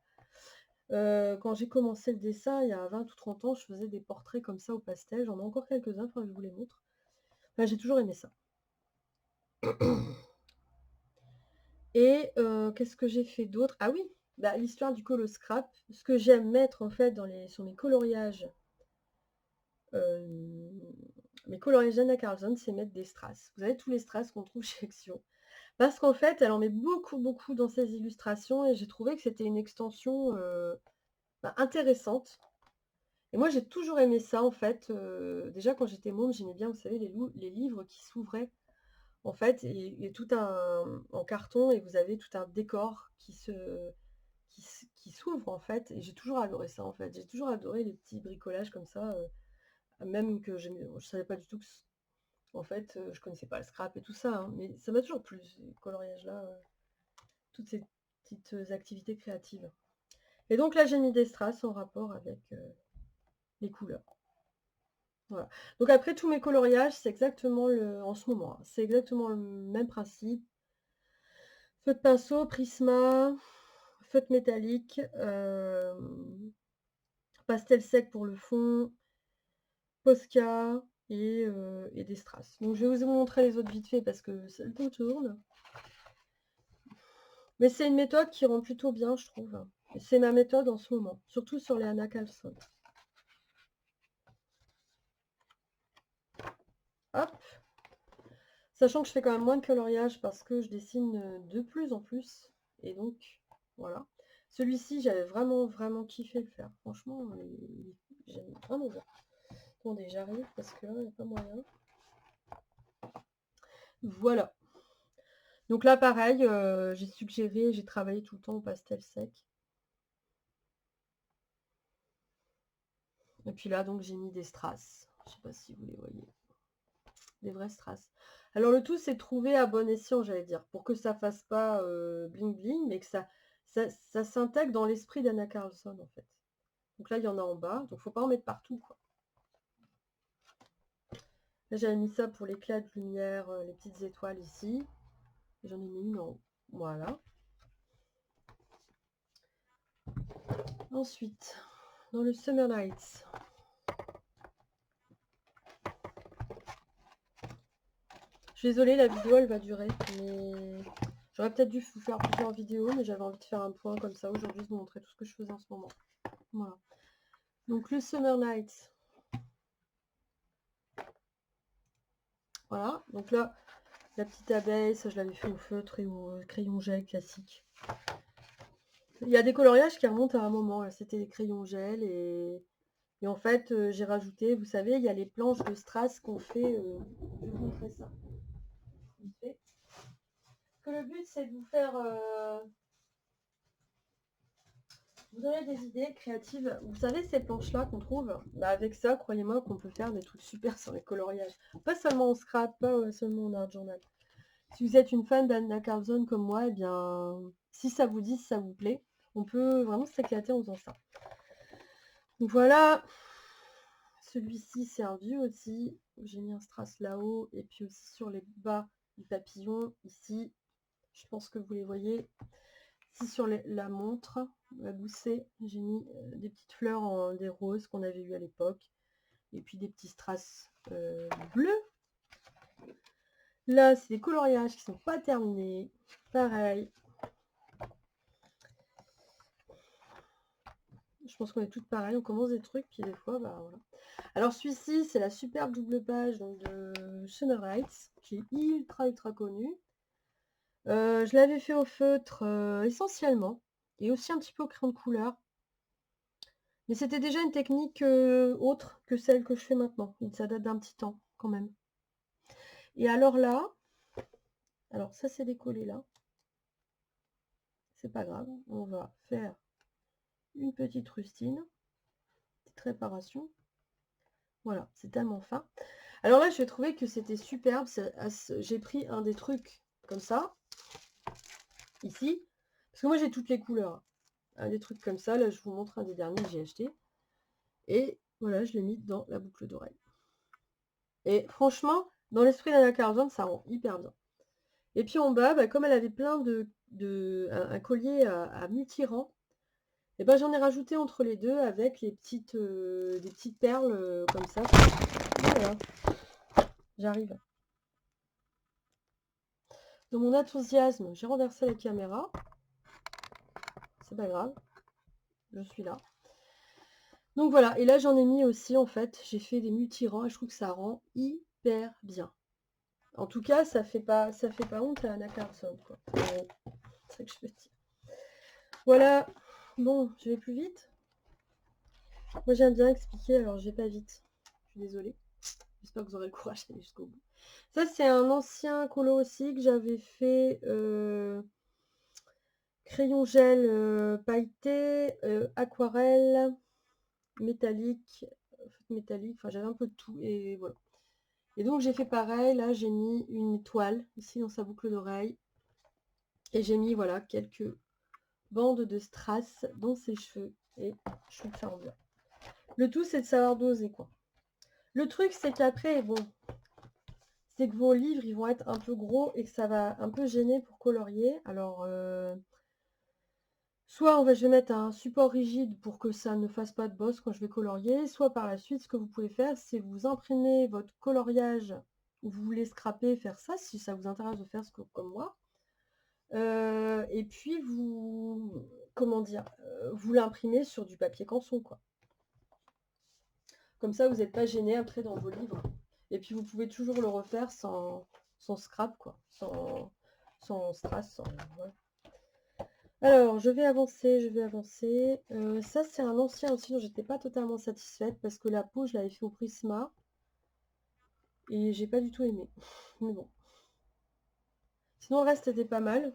Speaker 1: Quand j'ai commencé le dessin il y a 20 ou 30 ans, je faisais des portraits comme ça au pastel. J'en ai encore quelques-uns, enfin je vous les montre. Enfin, j'ai toujours aimé ça. Et qu'est-ce que j'ai fait d'autre? Ah oui, l'histoire du colo scrap. Ce que j'aime mettre en fait sur mes coloriages, mes coloriages Anna Carlson, c'est mettre des strass. Vous avez tous les strass qu'on trouve chez Action. Parce qu'en fait, elle en met beaucoup dans ses illustrations et j'ai trouvé que c'était une extension intéressante. Et moi, j'ai toujours aimé ça en fait. Déjà, quand j'étais môme, j'aimais bien, vous savez, les livres qui s'ouvraient en fait, et tout en carton, et vous avez tout un décor qui s'ouvre en fait, et j'ai toujours adoré ça en fait. J'ai toujours adoré les petits bricolages comme ça, même que je savais pas du tout que en fait, je connaissais pas le scrap et tout ça, hein, mais ça m'a toujours plu ces coloriages-là, toutes ces petites activités créatives. Et donc là, j'ai mis des strass en rapport avec les couleurs. Voilà. Donc après, tous mes coloriages, c'est exactement en ce moment, hein, c'est exactement le même principe. Feutre pinceau, Prisma, feutre métallique, pastel sec pour le fond, Posca et des strass. Donc je vais vous montrer les autres vite fait parce que ça le temps tourne. Mais c'est une méthode qui rend plutôt bien, je trouve. C'est ma méthode en ce moment, surtout sur les Anna Carlson. Hop. Sachant que je fais quand même moins de coloriage parce que je dessine de plus en plus. Et donc, voilà. Celui-ci, j'avais vraiment kiffé le faire. Franchement, j'aime vraiment bien. Attendez, j'arrive parce que là, il n'y a pas moyen. Voilà. Donc là, pareil, j'ai travaillé tout le temps au pastel sec. Et puis là, donc, j'ai mis des strass. Je sais pas si vous les voyez. Des vrais strass. Alors le tout, c'est de trouver à bon escient, j'allais dire, pour que ça fasse pas bling bling, mais que ça s'intègre dans l'esprit d'Anna Carlson, en fait. Donc là, il y en a en bas, donc faut pas en mettre partout, quoi. Là, j'avais mis ça pour l'éclat de lumière, les petites étoiles ici. J'en ai mis une en haut. Voilà. Ensuite, dans le Summer Nights. Je suis désolée, la vidéo, elle va durer, mais j'aurais peut-être dû vous faire plusieurs vidéos, mais j'avais envie de faire un point comme ça aujourd'hui, de vous montrer tout ce que je faisais en ce moment. Voilà. Donc le Summer Nights. Voilà, donc là, la petite abeille, ça je l'avais fait au feutre et au crayon gel classique. Il y a des coloriages qui remontent à un moment, c'était des crayons gel et en fait j'ai rajouté, vous savez, il y a les planches de strass qu'on fait, je vais vous montrer ça. Que le but c'est de vous faire vous donner des idées créatives. Vous savez ces planches là qu'on trouve, bah, avec ça, croyez-moi qu'on peut faire des trucs super sur les coloriages. Pas seulement en scrap, pas seulement en art journal. Si vous êtes une fan d'Anna Carlson comme moi, eh bien, si ça vous dit, si ça vous plaît, on peut vraiment s'éclater en faisant ça. Donc voilà, celui-ci c'est un vieux aussi. J'ai mis un strass là-haut et puis aussi sur les bas du papillon ici. Je pense que vous les voyez. Ici sur la montre, la gousset, j'ai mis des petites fleurs des roses qu'on avait eu à l'époque. Et puis des petits strass bleus. Là, c'est des coloriages qui sont pas terminés. Pareil. Je pense qu'on est toutes pareilles. On commence des trucs, puis des fois, bah voilà. Alors celui-ci, c'est la superbe double page donc, de Summer Nights, qui est ultra connu. Je l'avais fait au feutre essentiellement, et aussi un petit peu au crayon de couleur. Mais c'était déjà une technique autre que celle que je fais maintenant. Ça date d'un petit temps, quand même. Et alors là, alors ça c'est décollé là. C'est pas grave. On va faire une petite rustine. Petite réparation. Voilà, c'est tellement fin. Alors là, je vais trouver que c'était superbe. J'ai pris un des trucs comme ça, ici. Parce que moi, j'ai toutes les couleurs. Un des trucs comme ça, là, je vous montre un des derniers que j'ai acheté. Et voilà, je l'ai mis dans la boucle d'oreille. Et franchement, dans l'esprit d'Anna Carlson, ça rend hyper bien. Et puis en bas, bah, comme elle avait plein un collier à multi-rang, et ben j'en ai rajouté entre les deux avec des petites perles comme ça. Voilà, j'arrive. Dans mon enthousiasme, j'ai renversé la caméra. C'est pas grave, je suis là. Donc voilà, et là j'en ai mis aussi en fait, j'ai fait des multi-rangs et je trouve que ça rend hyper bien. En tout cas, ça fait pas honte à Anna Carlson, quoi. C'est ça que je veux dire. Voilà, bon, je vais plus vite. Moi j'aime bien expliquer, alors je vais pas vite. Je suis désolée. J'espère que vous aurez le courage d'aller jusqu'au bout. Ça c'est un ancien colo aussi que j'avais fait Crayon gel pailleté, aquarelle, métallique, feutre métallique, enfin j'avais un peu de tout et voilà. Et donc j'ai fait pareil, là j'ai mis une étoile ici dans sa boucle d'oreille. Et j'ai mis voilà quelques bandes de strass dans ses cheveux. Et je trouve ça en bien. Le tout c'est de savoir doser quoi. Le truc c'est qu'après, bon, c'est que vos livres ils vont être un peu gros et que ça va un peu gêner pour colorier. Alors soit je vais mettre un support rigide pour que ça ne fasse pas de bosse quand je vais colorier, soit par la suite ce que vous pouvez faire c'est vous imprimer votre coloriage ou vous voulez scraper, faire ça si ça vous intéresse de faire comme moi. Et puis vous, comment dire, vous l'imprimez sur du papier canson quoi. Comme ça vous n'êtes pas gêné après dans vos livres. Et puis vous pouvez toujours le refaire sans scrap quoi, sans strass. Voilà. Alors je vais avancer, ça c'est un ancien aussi dont j'étais pas totalement satisfaite parce que la peau je l'avais fait au Prisma et j'ai pas du tout aimé. Mais bon. Sinon le reste était pas mal.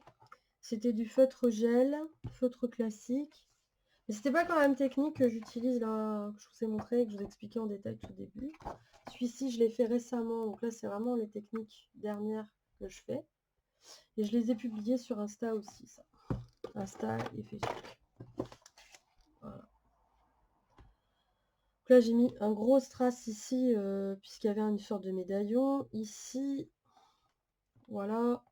Speaker 1: C'était du feutre gel, feutre classique. Mais c'était pas quand même technique que j'utilise là, que je vous ai montré, que je vous ai expliqué en détail tout au début. Celui-ci, je l'ai fait récemment, donc là, c'est vraiment les techniques dernières que je fais. Et je les ai publiées sur Insta aussi, ça. Insta et Facebook. Voilà. Donc là, j'ai mis un gros strass ici, puisqu'il y avait une sorte de médaillon. Ici, voilà.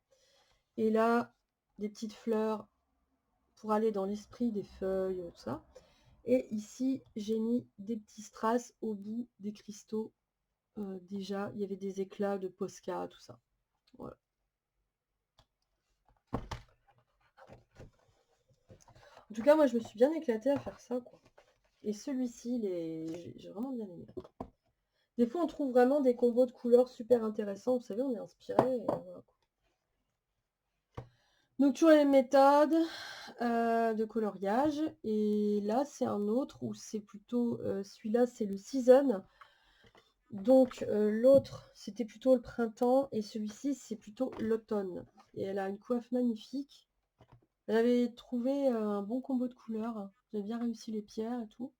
Speaker 1: Et là, des petites fleurs pour aller dans l'esprit des feuilles, tout ça. Et ici, j'ai mis des petits strass au bout des cristaux. Déjà, il y avait des éclats de Posca, tout ça. Voilà. En tout cas, moi, je me suis bien éclatée à faire ça, quoi. Et celui-ci, j'ai vraiment bien aimé. Des fois, on trouve vraiment des combos de couleurs super intéressants. Vous savez, on est inspiré. Voilà. Donc, toujours les méthodes de coloriage. Et là, c'est un autre où c'est plutôt... celui-là, c'est le Season. Donc, l'autre, c'était plutôt le printemps. Et celui-ci, c'est plutôt l'automne. Et elle a une coiffe magnifique. J'avais trouvé un bon combo de couleurs. J'ai bien réussi les pierres et tout.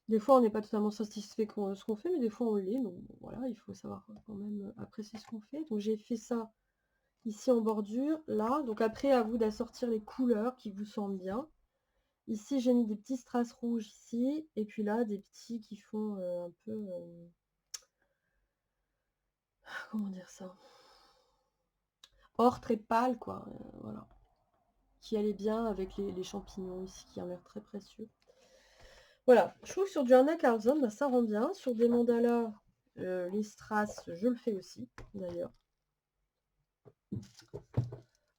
Speaker 1: Des fois, on n'est pas totalement satisfait de ce qu'on fait, mais des fois, on l'est. Donc voilà, il faut savoir quand même apprécier ce qu'on fait. Donc j'ai fait ça ici en bordure, là. Donc après, à vous d'assortir les couleurs qui vous semblent bien. Ici, j'ai mis des petits strass rouges ici. Et puis là, des petits qui font un peu... comment dire ça? Or très pâle, quoi. Voilà. Qui allait bien avec les champignons ici, qui ont l'air très précieux. Voilà, je trouve que sur du Anna Carlson, bah, ça rend bien. Sur des mandalas, les strass, je le fais aussi, d'ailleurs.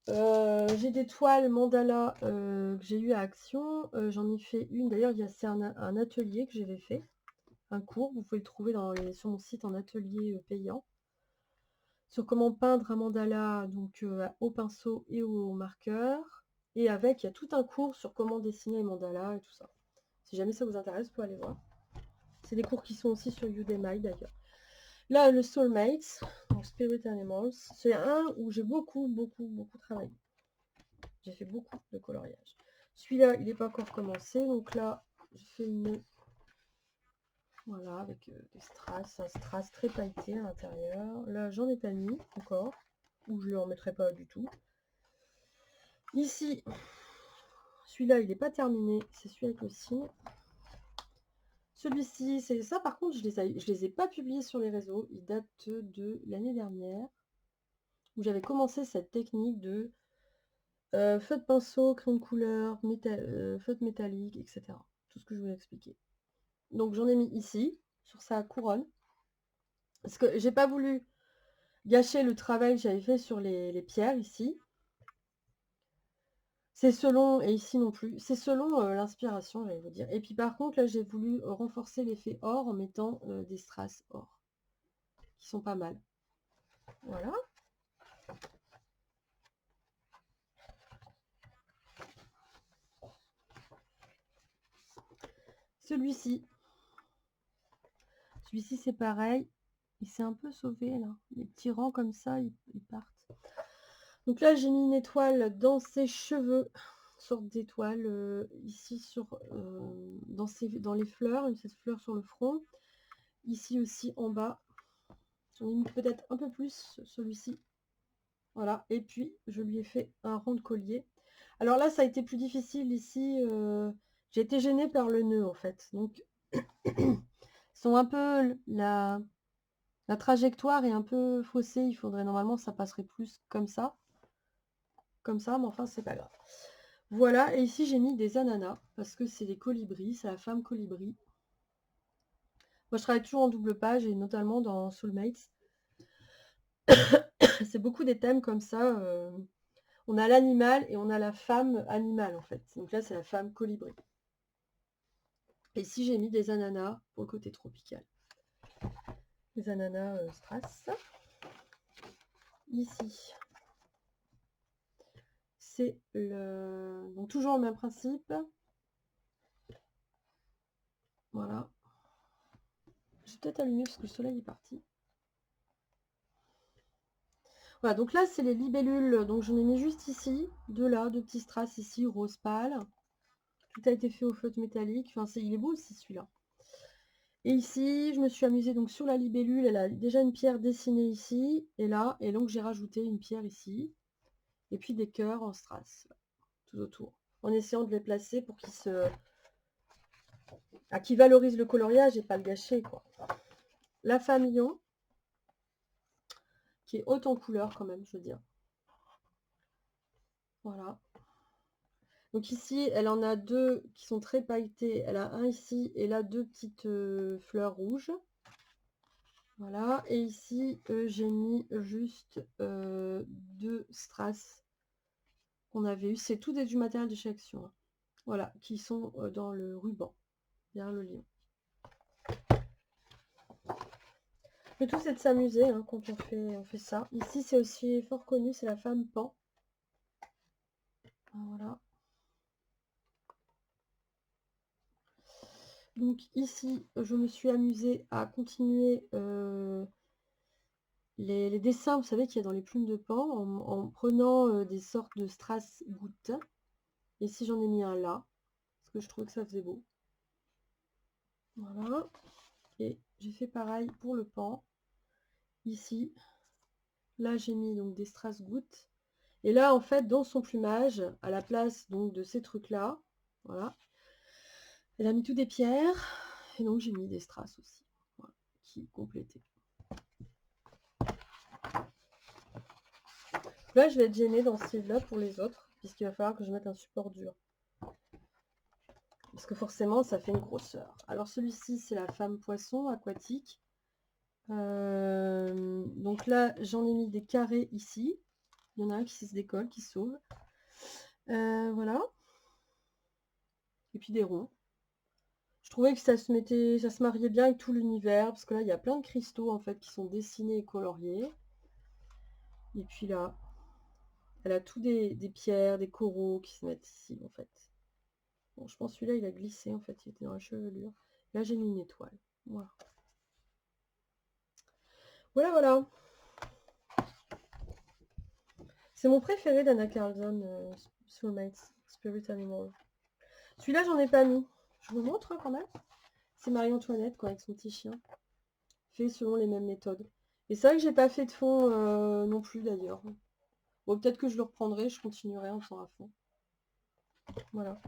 Speaker 1: J'ai des toiles mandala que j'ai eu à Action. J'en ai fait une, d'ailleurs, c'est un atelier que j'avais fait. Un cours, vous pouvez le trouver sur mon site en atelier payant. Sur comment peindre un mandala donc, au pinceau et au marqueur. Et avec, il y a tout un cours sur comment dessiner les mandalas et tout ça. Si jamais ça vous intéresse, vous pouvez aller voir. C'est des cours qui sont aussi sur Udemy d'ailleurs. Là, le Soulmates, donc Spirit Animals, c'est un où j'ai beaucoup travaillé. J'ai fait beaucoup de coloriage. Celui-là, il n'est pas encore commencé, donc là, j'ai fait une... Voilà, avec des strass, un strass très pailleté à l'intérieur. Là, j'en ai pas mis encore, ou je ne le remettrai pas du tout. Ici, celui-là, il n'est pas terminé, c'est celui avec le signe. Celui-ci, c'est ça par contre, je les ai pas publiés sur les réseaux. Il date de l'année dernière, où j'avais commencé cette technique de feu de pinceau, crayon de couleur, feutre métallique, etc. Tout ce que je voulais expliquer. Donc j'en ai mis ici, sur sa couronne. Parce que j'ai pas voulu gâcher le travail que j'avais fait sur les pierres ici. C'est selon, et ici non plus, c'est selon l'inspiration, j'allais vous dire. Et puis par contre, là, j'ai voulu renforcer l'effet or en mettant des strass or, qui sont pas mal. Voilà. Celui-ci. Celui-ci, c'est pareil. Il s'est un peu sauvé, là. Les petits rangs comme ça, ils partent. Donc là, j'ai mis une étoile dans ses cheveux, une sorte d'étoile ici dans les fleurs, cette fleur sur le front. Ici aussi en bas, j'en ai mis peut-être un peu plus, celui-ci. Voilà, et puis je lui ai fait un rond de collier. Alors là, ça a été plus difficile ici. J'ai été gênée par le nœud en fait. Donc, sont un peu la trajectoire est un peu faussée. Il faudrait normalement ça passerait plus comme ça, mais enfin c'est pas grave. Voilà, et ici j'ai mis des ananas parce que c'est des colibris, c'est la femme colibri. Moi je travaille toujours en double page et notamment dans Soulmates. C'est beaucoup des thèmes comme ça. On a l'animal et on a la femme animale en fait. Donc là c'est la femme colibri. Et ici j'ai mis des ananas pour le côté tropical. Des ananas strass. Ici c'est donc toujours le même principe. Voilà. Je vais peut-être allumer parce que le soleil est parti. Voilà, donc là, c'est les libellules. Donc, j'en ai mis juste ici, deux là, deux petits strass ici, rose pâle. Tout a été fait au feutre métallique. Enfin, il est beau aussi, celui-là. Et ici, je me suis amusée donc sur la libellule. Elle a déjà une pierre dessinée ici et là. Et donc, j'ai rajouté une pierre ici. Et puis des cœurs en strass, là, tout autour. En essayant de les placer pour qu'ils valorisent le coloriage et pas le gâcher, quoi. La famillon, qui est haute en couleur quand même, je veux dire. Voilà. Donc ici, elle en a deux qui sont très pailletées. Elle a un ici et là deux petites fleurs rouges. Voilà. Et ici, j'ai mis juste deux strass qu'on avait eu. C'est tout du matériel de chez Action, hein. Voilà, qui sont dans le ruban, derrière le lion. Le tout, c'est de s'amuser hein, quand on fait ça. Ici, c'est aussi fort connu, c'est la femme Pan. Voilà. Donc ici, je me suis amusée à continuer les dessins, vous savez qu'il y a dans les plumes de Pan, en prenant des sortes de strass gouttes. Ici, j'en ai mis un là, parce que je trouvais que ça faisait beau. Voilà. Et j'ai fait pareil pour le Pan. Ici, là, j'ai mis donc des strass gouttes. Et là, en fait, dans son plumage, à la place donc de ces trucs-là, voilà, elle a mis tout des pierres. Et donc, j'ai mis des strass aussi, voilà, qui complétaient. Là, je vais être gênée dans ce livre-là pour les autres, puisqu'il va falloir que je mette un support dur. Parce que forcément, ça fait une grosseur. Alors, celui-ci, c'est la femme poisson aquatique. Donc là, j'en ai mis des carrés ici. Il y en a un qui se décolle, qui sauve. Voilà. Et puis des ronds. Je trouvais que ça se mariait bien avec tout l'univers, parce que là, il y a plein de cristaux, en fait, qui sont dessinés et coloriés. Et puis là, elle a tout des pierres, des coraux qui se mettent ici, en fait. Bon, je pense que celui-là, il a glissé, en fait, il était dans la chevelure. Là, j'ai mis une étoile. Voilà. Voilà, voilà. C'est mon préféré d'Anna Carlson, Soulmates, Spirit Animal. Celui-là, j'en ai pas mis. Je vous montre quand même. C'est Marie-Antoinette, quoi, avec son petit chien. Fait selon les mêmes méthodes. Et c'est vrai que j'ai pas fait de fond non plus, d'ailleurs. Bon, peut-être que je le reprendrai, je continuerai en faisant à fond. Voilà.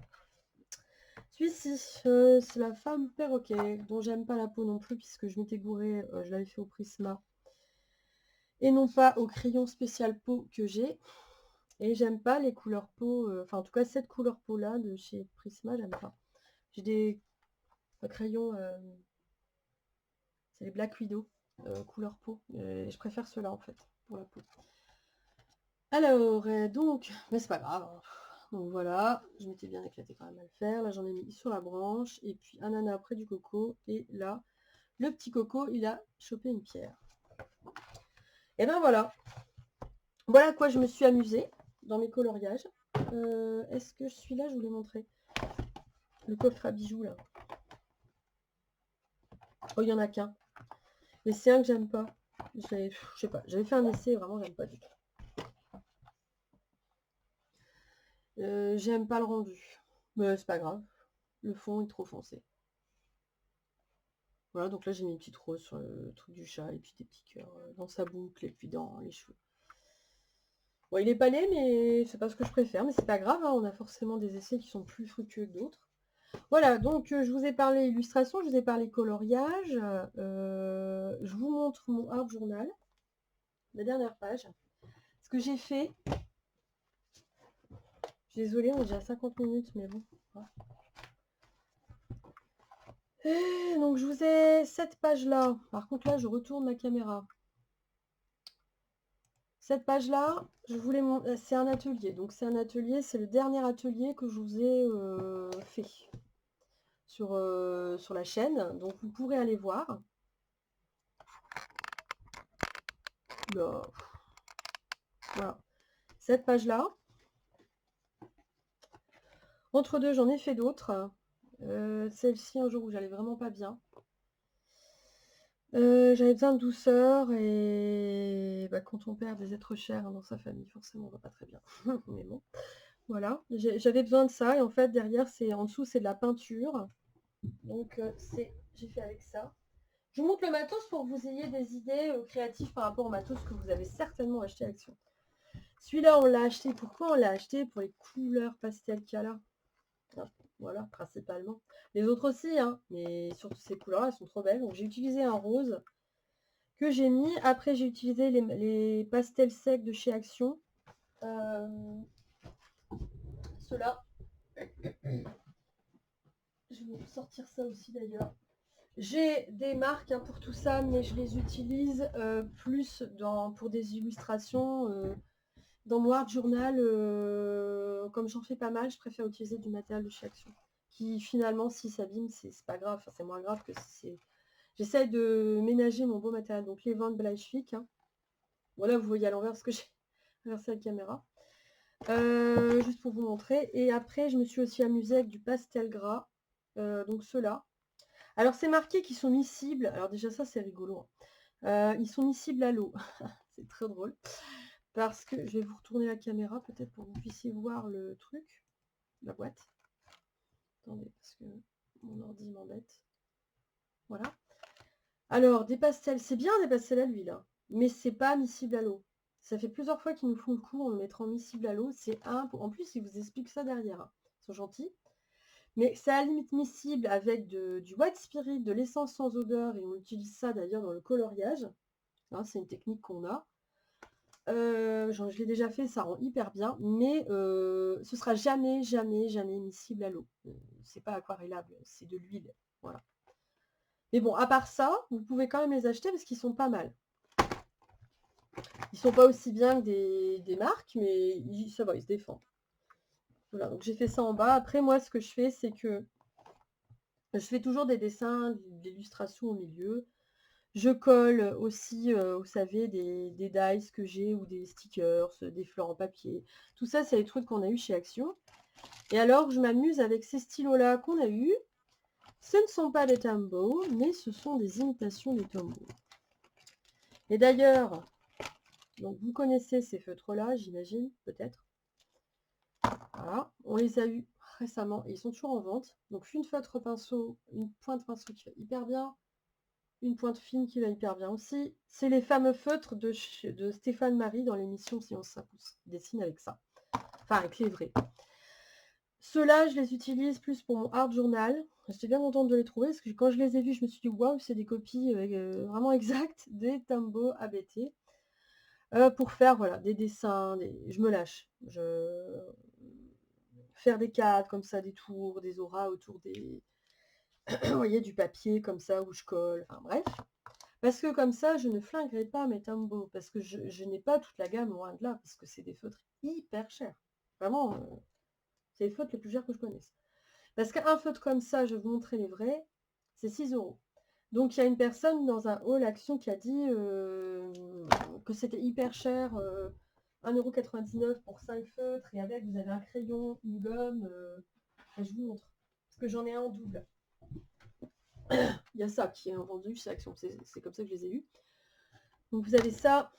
Speaker 1: Celui-ci, c'est la femme perroquet, dont j'aime pas la peau non plus, puisque je m'étais gourée, je l'avais fait au Prisma. Et non pas au crayon spécial peau que j'ai. Et j'aime pas les couleurs peau, enfin en tout cas cette couleur peau là de chez Prisma, j'aime pas. J'ai des crayons, c'est les Black Widow, couleur peau. Je préfère ceux-là en fait, pour la peau. Alors, donc, mais c'est pas grave, hein. Donc voilà, je m'étais bien éclatée quand même à le faire. Là j'en ai mis sur la branche, et puis un ananas près du coco, et là, le petit coco, il a chopé une pierre. Et ben voilà. Voilà à quoi je me suis amusée dans mes coloriages. Est-ce que celui-là, je vous l'ai montré? Le coffre à bijoux, là. Oh, il n'y en a qu'un. Mais c'est un que j'aime pas. Je sais pas, j'avais fait un essai, vraiment, j'aime pas du tout. J'aime pas le rendu. Mais c'est pas grave. Le fond est trop foncé. Voilà, donc là j'ai mis une petite rose sur le truc du chat et puis des petits cœurs dans sa boucle et puis dans les cheveux. Bon, il est pas laid, mais c'est pas ce que je préfère, mais c'est pas grave, hein, on a forcément des essais qui sont plus fructueux que d'autres. Voilà, donc je vous ai parlé illustration, je vous ai parlé coloriage, je vous montre mon art journal, la dernière page. Ce que j'ai fait, je suis désolée, on est déjà à 50 minutes, mais bon. Voilà. Et donc je vous ai cette page-là. Par contre là, je retourne ma caméra. Cette page-là, je voulais c'est un atelier. Donc c'est un atelier, c'est le dernier atelier que je vous ai fait sur la chaîne. Donc vous pourrez aller voir. Là. Voilà. Cette page-là. Entre deux, j'en ai fait d'autres. Celle-ci, un jour où j'allais vraiment pas bien. J'avais besoin de douceur et bah, quand on perd des êtres chers dans sa famille, forcément, on va pas très bien. Mais bon, voilà. J'avais besoin de ça et en fait, derrière, en dessous, c'est de la peinture. Donc, j'ai fait avec ça. Je vous montre le matos pour que vous ayez des idées créatives par rapport au matos que vous avez certainement acheté à Action. Celui-là, on l'a acheté. Pourquoi on l'a acheté? Pour les couleurs pastel qu'il y a là. Voilà, principalement. Les autres aussi, hein, mais surtout ces couleurs-là, elles sont trop belles. Donc j'ai utilisé un rose que j'ai mis. Après, j'ai utilisé les pastels secs de chez Action. Ceux-là. Je vais vous sortir ça aussi d'ailleurs. J'ai des marques hein, pour tout ça, mais je les utilise plus pour des illustrations. Dans mon art journal, comme j'en fais pas mal, je préfère utiliser du matériel de chez Action. Qui finalement, si s'abîme, c'est pas grave. Enfin, c'est moins grave que si c'est... J'essaye de ménager mon beau matériel. Donc les ventes Bleichwick. Hein. Voilà, vous voyez à l'envers ce que j'ai inversé la caméra. Juste pour vous montrer. Et après, je me suis aussi amusée avec du pastel gras. Donc ceux-là. Alors c'est marqué qu'ils sont miscibles. Alors déjà ça c'est rigolo. Hein. Ils sont miscibles à l'eau. C'est très drôle. Parce que je vais vous retourner la caméra peut-être pour que vous puissiez voir le truc. La boîte. Attendez, parce que mon ordi m'embête. Voilà. Alors, des pastels, c'est bien des pastels à l'huile, hein, mais c'est pas miscible à l'eau. Ça fait plusieurs fois qu'ils nous font le coup en le mettant miscible à l'eau. C'est en plus, ils vous expliquent ça derrière. Hein. Ils sont gentils. Mais c'est à la limite miscible avec du white spirit, de l'essence sans odeur, et on utilise ça d'ailleurs dans le coloriage. Hein, c'est une technique qu'on a. Je l'ai déjà fait, ça rend hyper bien, mais ce sera jamais, jamais, jamais miscible à l'eau. C'est pas aquarellable, c'est de l'huile. Voilà. Mais bon, à part ça, vous pouvez quand même les acheter parce qu'ils sont pas mal. Ils sont pas aussi bien que des marques, mais ça va, ils se défendent. Voilà, donc j'ai fait ça en bas. Après, moi, ce que je fais, c'est que je fais toujours des dessins, d'illustrations au milieu. Je colle aussi, vous savez, des dies que j'ai ou des stickers, des fleurs en papier. Tout ça, c'est les trucs qu'on a eu chez Action. Et alors, je m'amuse avec ces stylos-là qu'on a eu. Ce ne sont pas des Tombow, mais ce sont des imitations des Tombow. Et d'ailleurs, donc vous connaissez ces feutres-là, j'imagine, peut-être. Voilà, on les a eus récemment et ils sont toujours en vente. Donc une feutre pinceau, une pointe pinceau qui va hyper bien, une pointe fine qui va hyper bien aussi. C'est les fameux feutres de Stéphane Marie dans l'émission Science ça pousse. Il dessine avec ça. Enfin, avec les vrais. Ceux-là, je les utilise plus pour mon art journal. J'étais bien contente de les trouver parce que quand je les ai vus, je me suis dit waouh, c'est des copies vraiment exactes des Tombow ABT. Pour faire voilà, des dessins, je me lâche. Faire des cadres comme ça, des tours, des auras autour des... Vous voyez, du papier comme ça où je colle, enfin bref. Parce que comme ça, je ne flinguerai pas mes Tombow, parce que je n'ai pas toute la gamme loin de là, parce que c'est des feutres hyper chers. Vraiment, c'est les feutres les plus chers que je connaisse. Parce qu'un feutre comme ça, je vais vous montrer les vrais, c'est 6 €. Donc il y a une personne dans un hall Action qui a dit que c'était hyper cher, 1,99 € pour 5 feutres, et avec vous avez un crayon, une gomme, je vous montre, parce que j'en ai un en double. Il y a ça qui est vendu chez Action, c'est comme ça que je les ai eus. Donc vous avez ça,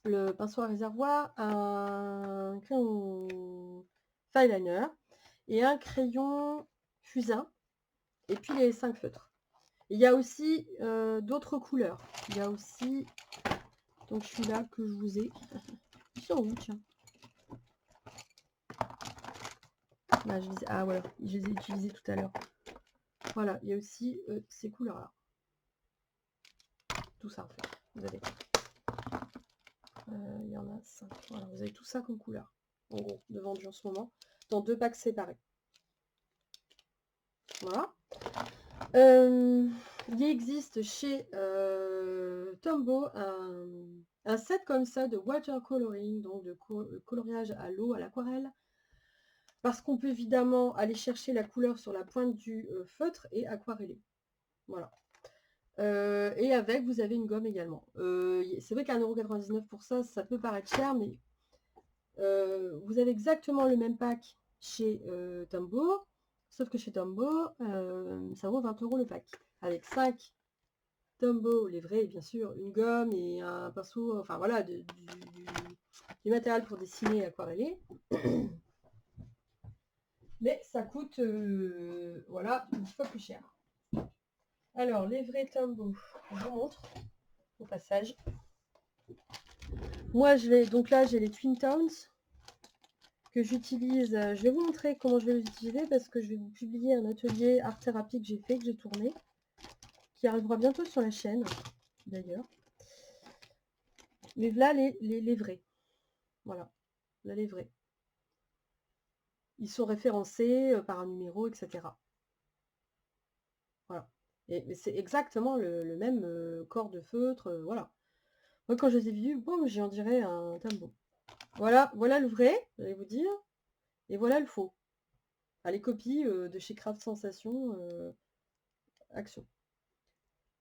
Speaker 1: le pinceau à réservoir, un crayon fineliner et un crayon fusain, et puis les 5 feutres. Il y a aussi d'autres couleurs. Il y a aussi, donc celui-là que je vous ai. Ils sont où, tiens? Là, ah voilà, je les ai utilisés tout à l'heure. Voilà, il y a aussi ces couleurs-là. Tout ça en fait. Vous avez. Il y en a 5. Voilà, vous avez tout ça comme couleur. En gros, de vendu en ce moment. Dans 2 packs séparés. Voilà. Il existe chez Tombow un set comme ça de watercoloring, donc de coloriage à l'eau, à l'aquarelle. Parce qu'on peut évidemment aller chercher la couleur sur la pointe du feutre et aquareller. Voilà. Et avec, vous avez une gomme également. C'est vrai qu'1,99 € pour ça, ça peut paraître cher, mais vous avez exactement le même pack chez Tombow, sauf que chez Tombow, ça vaut 20 € le pack. Avec 5 Tombow, les vrais, bien sûr, une gomme et un pinceau, enfin voilà, du matériel pour dessiner et aquareller. Mais ça coûte, voilà, 10 fois plus cher. Alors, les vrais Tombow, je vous montre au passage. Moi, donc là, j'ai les Twin Tones que j'utilise. Je vais vous montrer comment je vais les utiliser parce que je vais vous publier un atelier art thérapie que j'ai tourné, qui arrivera bientôt sur la chaîne, d'ailleurs. Mais là, les vrais. Voilà, là, les vrais. Ils sont référencés par un numéro, etc. Voilà. Mais c'est exactement le même corps de feutre, voilà. Moi, quand je les ai vus, boum, j'en dirais un Tombow. Voilà, voilà le vrai, j'allais vous dire, et voilà le faux. Enfin, les copies de chez Craft Sensation Action.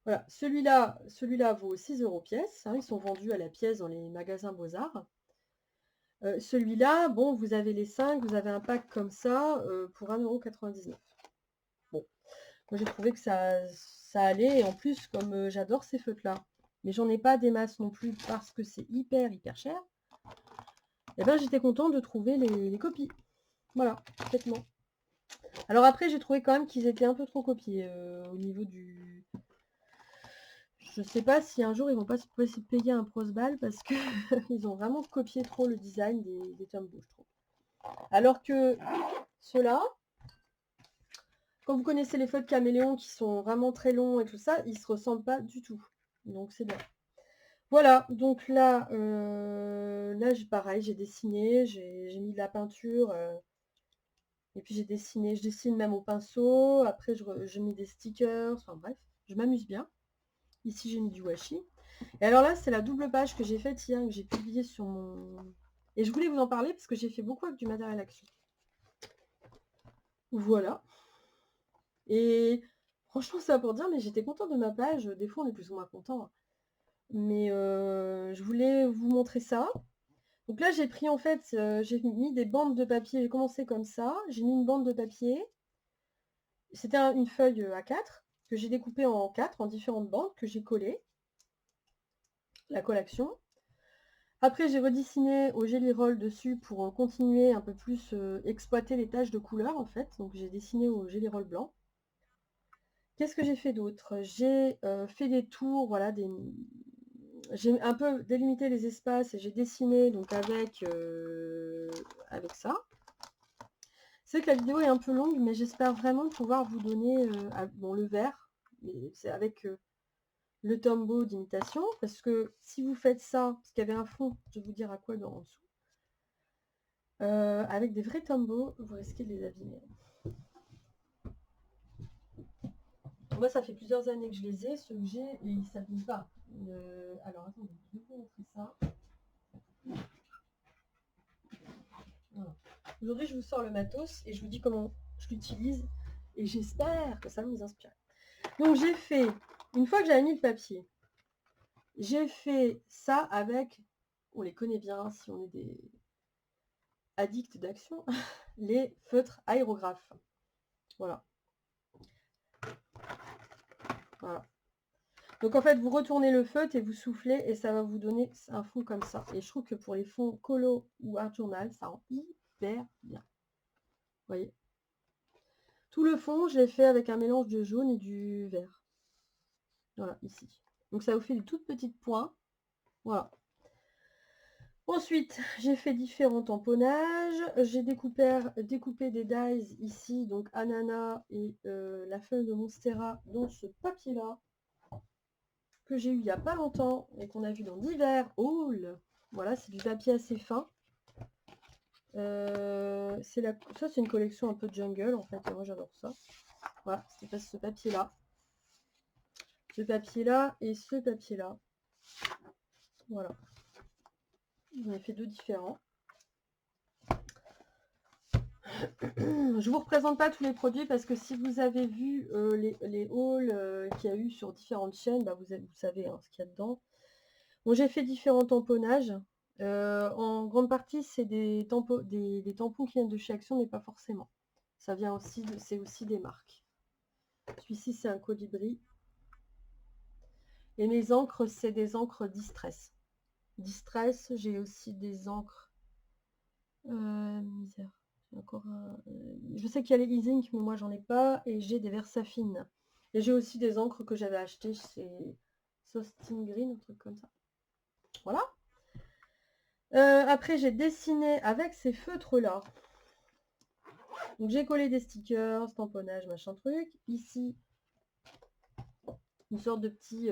Speaker 1: Voilà, celui-là vaut 6 € pièce, hein, ils sont vendus à la pièce dans les magasins Beaux-Arts. Celui-là, bon, vous avez les 5, vous avez un pack comme ça pour 1,99 €. Bon, moi j'ai trouvé que ça allait, et en plus, comme j'adore ces feutres-là, mais j'en ai pas des masses non plus parce que c'est hyper cher, et ben j'étais contente de trouver les copies. Voilà, complètement. Alors après, j'ai trouvé quand même qu'ils étaient un peu trop copiés au niveau du... Je sais pas si un jour ils vont pas se payer un prosbal parce que ils ont vraiment copié trop le design des Tombow, je trouve. Alors que ceux-là, quand vous connaissez les feutres caméléons qui sont vraiment très longs et tout ça, ils se ressemblent pas du tout. Donc c'est bien. Voilà, donc là, pareil, j'ai dessiné, j'ai mis de la peinture, et puis j'ai dessiné, je dessine même au pinceau, après je mets des stickers, enfin bref, je m'amuse bien. Ici j'ai mis du washi. Et alors là, c'est la double page que j'ai faite hier, que j'ai publiée sur mon... Et je voulais vous en parler parce que j'ai fait beaucoup avec du matériel action. Voilà. Et franchement, ça va pour dire, mais j'étais contente de ma page. Des fois, on est plus ou moins content. Mais je voulais vous montrer ça. Donc là, j'ai pris en fait, j'ai mis des bandes de papier. J'ai commencé comme ça. J'ai mis une bande de papier. C'était une feuille A4 que j'ai découpée en 4, en différentes bandes, que j'ai collées. La collation. Après, j'ai redessiné au Gelly Roll dessus pour continuer un peu plus exploiter les taches de couleur en fait. Donc j'ai dessiné au Gelly Roll blanc. Qu'est-ce que j'ai fait d'autre? J'ai fait des tours, voilà, j'ai un peu délimité les espaces et j'ai dessiné donc avec ça. C'est que la vidéo est un peu longue, mais j'espère vraiment pouvoir vous donner bon, le vert, mais c'est avec le Tombow d'imitation, parce que si vous faites ça, parce qu'il y avait un fond, je vais vous dire à quoi en dessous, avec des vrais Tombow, vous risquez de les abîmer. Moi, ça fait plusieurs années que je les ai, ceux que j'ai, et ils ne s'abîment pas. Alors, attendez, je vais vous montrer ça. Voilà. Aujourd'hui, je vous sors le matos et je vous dis comment je l'utilise, et j'espère que ça va vous inspirer. Donc, j'ai fait, une fois que j'avais mis le papier, j'ai fait ça avec, on les connaît bien si on est des addicts d'action, les feutres aérographes. Voilà. Voilà. Donc en fait, vous retournez le feutre et vous soufflez et ça va vous donner un fond comme ça. Et je trouve que pour les fonds colo ou art journal, ça rend hyper bien. Vous voyez? Tout le fond, je l'ai fait avec un mélange de jaune et du vert. Voilà, ici. Donc ça vous fait des toutes petites points. Voilà. Ensuite, j'ai fait différents tamponnages. J'ai découpé des dies ici, donc ananas et la feuille de Monstera dans ce papier-là, que j'ai eu il n'y a pas longtemps et qu'on a vu dans divers hauls. Voilà, c'est du papier assez fin. Ça, c'est une collection un peu jungle, en fait, et moi j'adore ça. Voilà, c'était ce papier-là. Ce papier-là et ce papier-là. Voilà. J'en ai fait deux différents. Je vous représente pas tous les produits parce que si vous avez vu les hauls qu'il y a eu sur différentes chaînes, bah vous savez ce qu'il y a dedans. Bon, j'ai fait différents tamponnages. En grande partie, c'est des tampons qui viennent de chez Action, mais pas forcément. Ça vient aussi, c'est aussi des marques. Celui-ci, c'est un colibri. Et mes encres, c'est des encres Distress. Distress, j'ai aussi des encres. Misère. Encore je sais qu'il y a les Easing, mais moi j'en ai pas. Et j'ai des Versafine. Et j'ai aussi des encres que j'avais achetées chez Sostin Green, un truc comme ça. Voilà. Après, j'ai dessiné avec ces feutres-là. Donc j'ai collé des stickers, tamponnage, machin truc. Ici, une sorte de petit...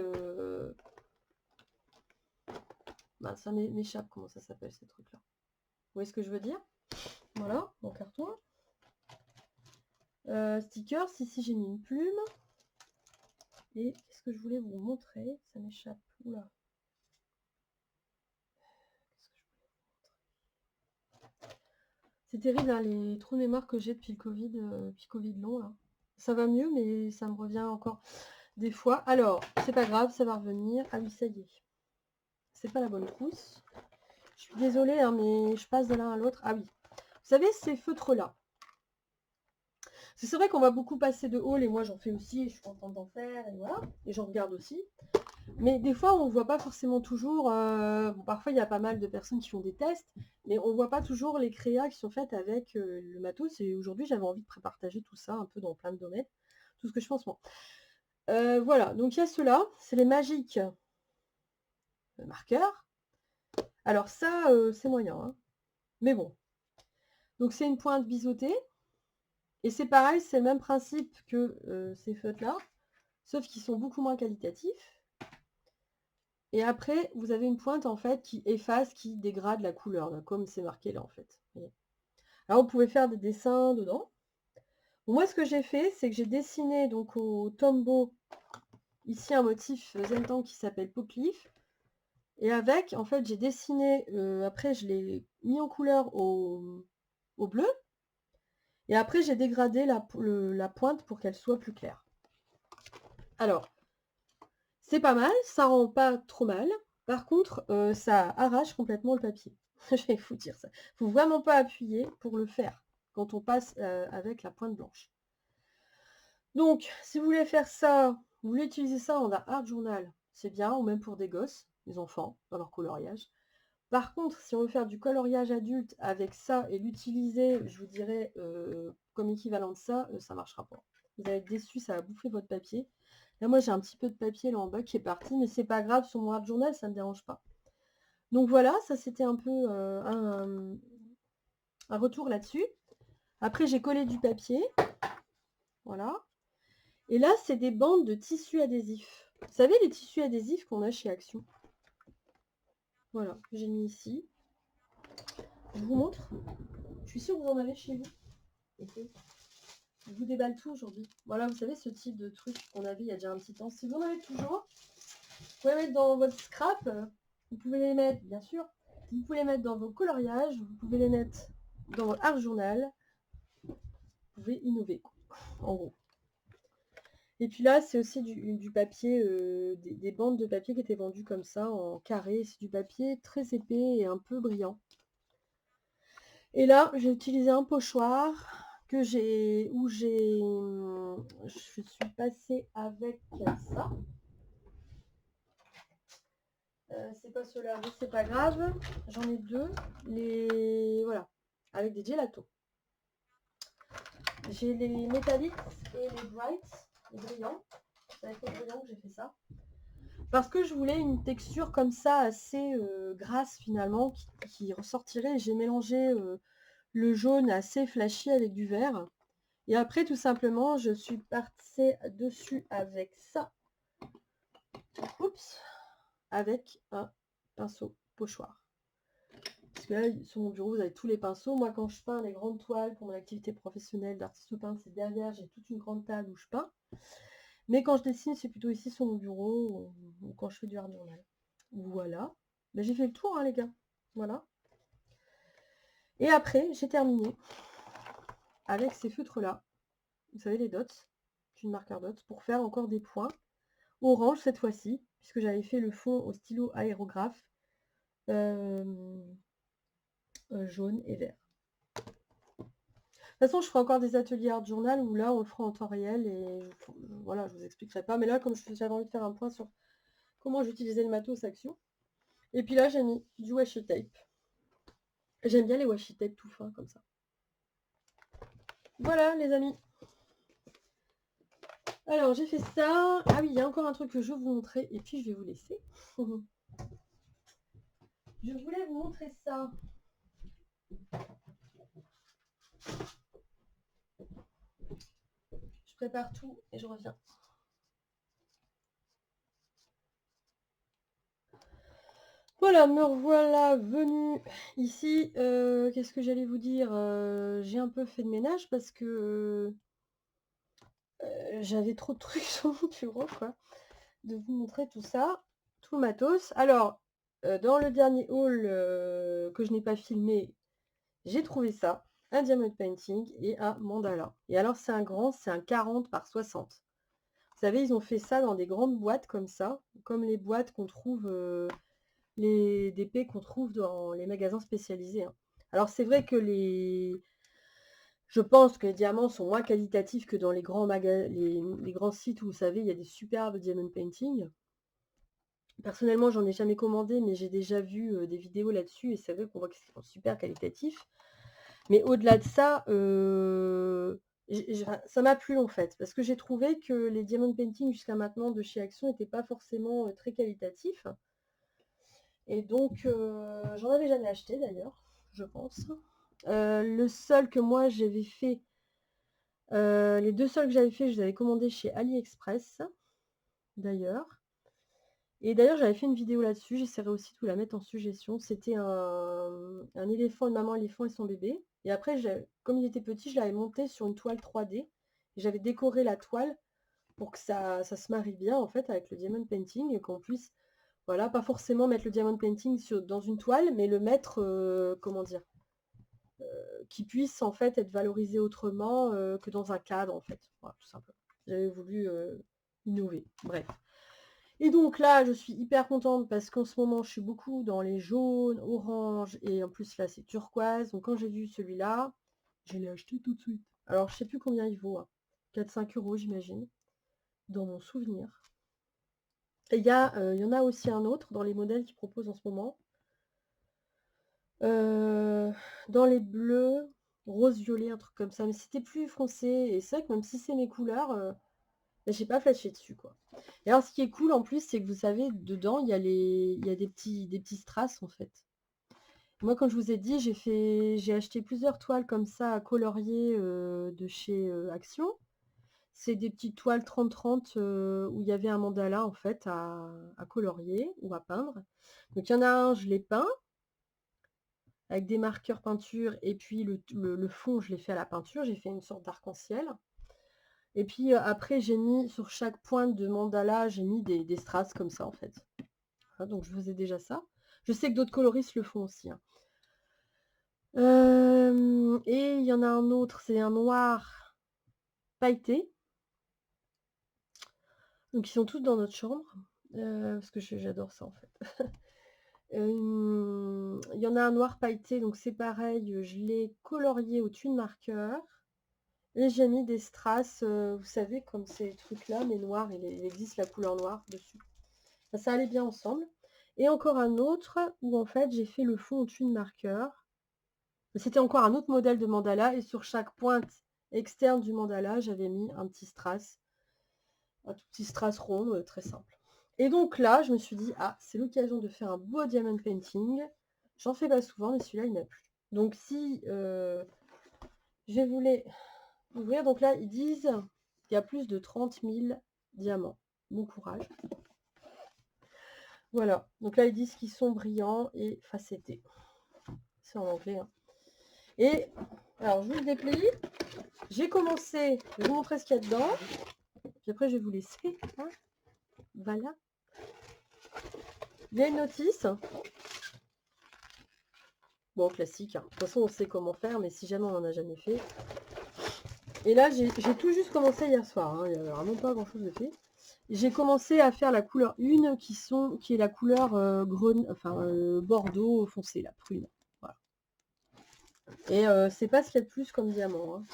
Speaker 1: Ben, ça m'échappe comment ça s'appelle ces trucs-là. Vous voyez ce que je veux dire? Voilà, mon carton. Stickers, ici j'ai mis une plume. Et qu'est-ce que je voulais vous montrer? Ça m'échappe. Oula. C'est terrible, hein, les trous de mémoire que j'ai depuis le Covid long, là. Ça va mieux, mais ça me revient encore des fois. Alors, c'est pas grave, ça va revenir. Ah oui, ça y est. C'est pas la bonne trousse. Je suis désolée, hein, mais je passe de l'un à l'autre. Ah oui. Vous savez, ces feutres-là. C'est vrai qu'on va beaucoup passer de haul, et moi j'en fais aussi, et je suis contente d'en faire, et voilà. Et j'en regarde aussi. Mais des fois, on ne voit pas forcément toujours. Bon, parfois, il y a pas mal de personnes qui font des tests, mais on ne voit pas toujours les créas qui sont faites avec le matos. Et aujourd'hui, j'avais envie de partager tout ça un peu dans plein de domaines, tout ce que je pense moi. Voilà, donc il y a ceux-là, c'est les magiques marqueurs. Alors ça, c'est moyen, hein. Mais bon. Donc c'est une pointe biseautée. Et c'est pareil, c'est le même principe que ces feutres-là, sauf qu'ils sont beaucoup moins qualitatifs. Et après, vous avez une pointe en fait qui efface, qui dégrade la couleur, là, comme c'est marqué là en fait. Alors vous pouvez faire des dessins dedans. Bon, moi ce que j'ai fait, c'est que j'ai dessiné donc au Tombow ici un motif Zentank qui s'appelle Pocleaf. Et avec, en fait, j'ai dessiné, après je l'ai mis en couleur au bleu. Et après j'ai dégradé la pointe pour qu'elle soit plus claire. Alors, c'est pas mal, ça rend pas trop mal. Par contre, ça arrache complètement le papier. Je vais vous dire ça. Faut vraiment pas appuyer pour le faire quand on passe avec la pointe blanche. Donc, si vous voulez faire ça, vous voulez utiliser ça en art journal, c'est bien, ou même pour des gosses, des enfants, dans leur coloriage. Par contre, si on veut faire du coloriage adulte avec ça et l'utiliser, je vous dirais, comme équivalent de ça, ça marchera pas. Vous allez être déçus, ça va bouffer votre papier. Là, moi, j'ai un petit peu de papier là en bas qui est parti, mais c'est pas grave, sur mon art journal, ça ne me dérange pas. Donc voilà, ça c'était un peu un retour là-dessus. Après, j'ai collé du papier. Voilà. Et là, c'est des bandes de tissu adhésif. Vous savez, les tissus adhésifs qu'on a chez Action. Voilà, j'ai mis ici. Je vous montre. Je suis sûre que vous en avez chez vous. Okay. Je vous déballe tout aujourd'hui. Voilà, vous savez, ce type de truc qu'on avait il y a déjà un petit temps. Si vous en avez toujours, vous pouvez mettre dans votre scrap. Vous pouvez les mettre, bien sûr. Vous pouvez les mettre dans vos coloriages. Vous pouvez les mettre dans votre art journal. Vous pouvez innover, en gros. Et puis là, c'est aussi du papier, des bandes de papier qui étaient vendues comme ça, en carré. C'est du papier très épais et un peu brillant. Et là, j'ai utilisé un pochoir je suis passée avec ça. C'est pas ceux-là, mais c'est pas grave. J'en ai deux. Voilà, avec des gelatos. J'ai les Metallics et les Brights, les brillants. C'est avec les brillants que j'ai fait ça. Parce que je voulais une texture comme ça, assez grasse finalement, qui ressortirait. J'ai mélangé le jaune assez flashy avec du vert. Et après, tout simplement, je suis partie dessus avec ça. Oups, avec un pinceau pochoir. Parce que là, sur mon bureau, vous avez tous les pinceaux. Moi, quand je peins les grandes toiles pour mon activité professionnelle d'artiste peintre, c'est derrière, j'ai toute une grande table où je peins. Mais quand je dessine, c'est plutôt ici sur mon bureau ou quand je fais du art journal. Voilà. Ben, j'ai fait le tour, hein, les gars. Voilà. Et après, j'ai terminé avec ces feutres-là. Vous savez, les dots. C'est une marqueur dots pour faire encore des points. Orange cette fois-ci, puisque j'avais fait le fond au stylo aérographe jaune et vert. De toute façon, je ferai encore des ateliers art journal où là, on le fera en temps réel et voilà, je vous expliquerai pas. Mais là, comme j'avais envie de faire un point sur comment j'utilisais le matos action. Et puis là, j'ai mis du washi tape. J'aime bien les washi tape tout fins comme ça. Voilà, les amis. Alors, j'ai fait ça. Ah oui, il y a encore un truc que je vais vous montrer et puis je vais vous laisser. Je voulais vous montrer ça. Je prépare tout et je reviens. Voilà, me revoilà venu ici. Qu'est-ce que j'allais vous dire? J'ai un peu fait de ménage parce que j'avais trop de trucs sur mon bureau, quoi. De vous montrer tout ça, tout le matos. Alors, dans le dernier haul que je n'ai pas filmé, j'ai trouvé ça, un diamond painting et un mandala. Et alors, c'est un grand, c'est un 40 par 60. Vous savez, ils ont fait ça dans des grandes boîtes comme ça, comme les boîtes qu'on trouve... les DP qu'on trouve dans les magasins spécialisés. Hein. Alors c'est vrai que je pense que les diamants sont moins qualitatifs que dans les grands les grands sites où vous savez il y a des superbes diamond painting. Personnellement, j'en ai jamais commandé, mais j'ai déjà vu des vidéos là-dessus et c'est vrai qu'on voit que c'est super qualitatif. Mais au-delà de ça, ça m'a plu en fait, parce que j'ai trouvé que les diamond painting jusqu'à maintenant de chez Action n'étaient pas forcément très qualitatifs. Et donc, j'en avais jamais acheté d'ailleurs, je pense. Le seul que moi j'avais fait, les deux seuls que j'avais fait, je les avais commandés chez AliExpress, d'ailleurs. Et d'ailleurs, j'avais fait une vidéo là-dessus, j'essaierai aussi de vous la mettre en suggestion. C'était un éléphant, une maman éléphant et son bébé. Et après, comme il était petit, je l'avais monté sur une toile 3D. Et j'avais décoré la toile pour que ça se marie bien en fait avec le diamond painting et qu'on puisse voilà, pas forcément mettre le diamond painting dans une toile, mais le mettre, comment dire, qui puisse en fait être valorisé autrement que dans un cadre en fait. Voilà, tout simplement. J'avais voulu innover. Bref. Et donc là, je suis hyper contente parce qu'en ce moment, je suis beaucoup dans les jaunes, oranges et en plus là, c'est turquoise. Donc quand j'ai vu celui-là, je l'ai acheté tout de suite. Alors, je sais plus combien il vaut. Hein. 4-5 euros, j'imagine, dans mon souvenir. Et il y en a aussi un autre dans les modèles qu'ils proposent en ce moment. Dans les bleus, rose violet, un truc comme ça. Mais c'était plus foncé. Et c'est vrai que même si c'est mes couleurs, j'ai pas flashé dessus, quoi. Et alors, ce qui est cool en plus, c'est que vous savez, dedans, il y a des petits strass en fait. Moi, comme je vous ai dit, j'ai acheté plusieurs toiles comme ça à colorier de chez Action. C'est des petites toiles 30-30 où il y avait un mandala en fait à colorier ou à peindre. Donc il y en a un, je l'ai peint avec des marqueurs peinture et puis le fond, je l'ai fait à la peinture. J'ai fait une sorte d'arc-en-ciel. Et puis après, j'ai mis sur chaque pointe de mandala, j'ai mis des strass comme ça en fait. Voilà, donc je faisais déjà ça. Je sais que d'autres coloristes le font aussi. Hein. Et il y en a un autre, c'est un noir pailleté. Donc ils sont tous dans notre chambre. Parce que j'adore ça en fait. Il y en a un noir pailleté, donc c'est pareil, je l'ai colorié au-dessus de marqueur. Et j'ai mis des strass, vous savez, comme ces trucs-là, mais noirs, il existe la couleur noire dessus. Ça allait bien ensemble. Et encore un autre où en fait j'ai fait le fond au-dessus de marqueur. C'était encore un autre modèle de mandala et sur chaque pointe externe du mandala, j'avais mis un petit strass. Un tout petit strass rond, très simple. Et donc là, je me suis dit: «Ah, c'est l'occasion de faire un beau diamond painting». J'en fais pas souvent, mais celui-là, il m'a plu. Donc si, je voulais ouvrir, donc là, ils disent qu'il y a plus de 30 000 diamants. Bon courage. Voilà, donc là, ils disent qu'ils sont brillants et facettés. C'est en anglais, hein. Et alors, je vous le déplie. J'ai commencé, je vais vous montrer ce qu'il y a dedans. Puis après, je vais vous laisser, hein. Voilà. Il y a une notice. Bon, classique, hein. De toute façon, on sait comment faire, mais si jamais on n'en a jamais fait. Et là, j'ai tout juste commencé hier soir, hein. Il n'y a vraiment pas grand-chose de fait. J'ai commencé à faire la couleur 1, qui est la couleur bordeaux foncé, la prune. Voilà. Et c'est pas ce qu'il y a de plus comme diamant, hein.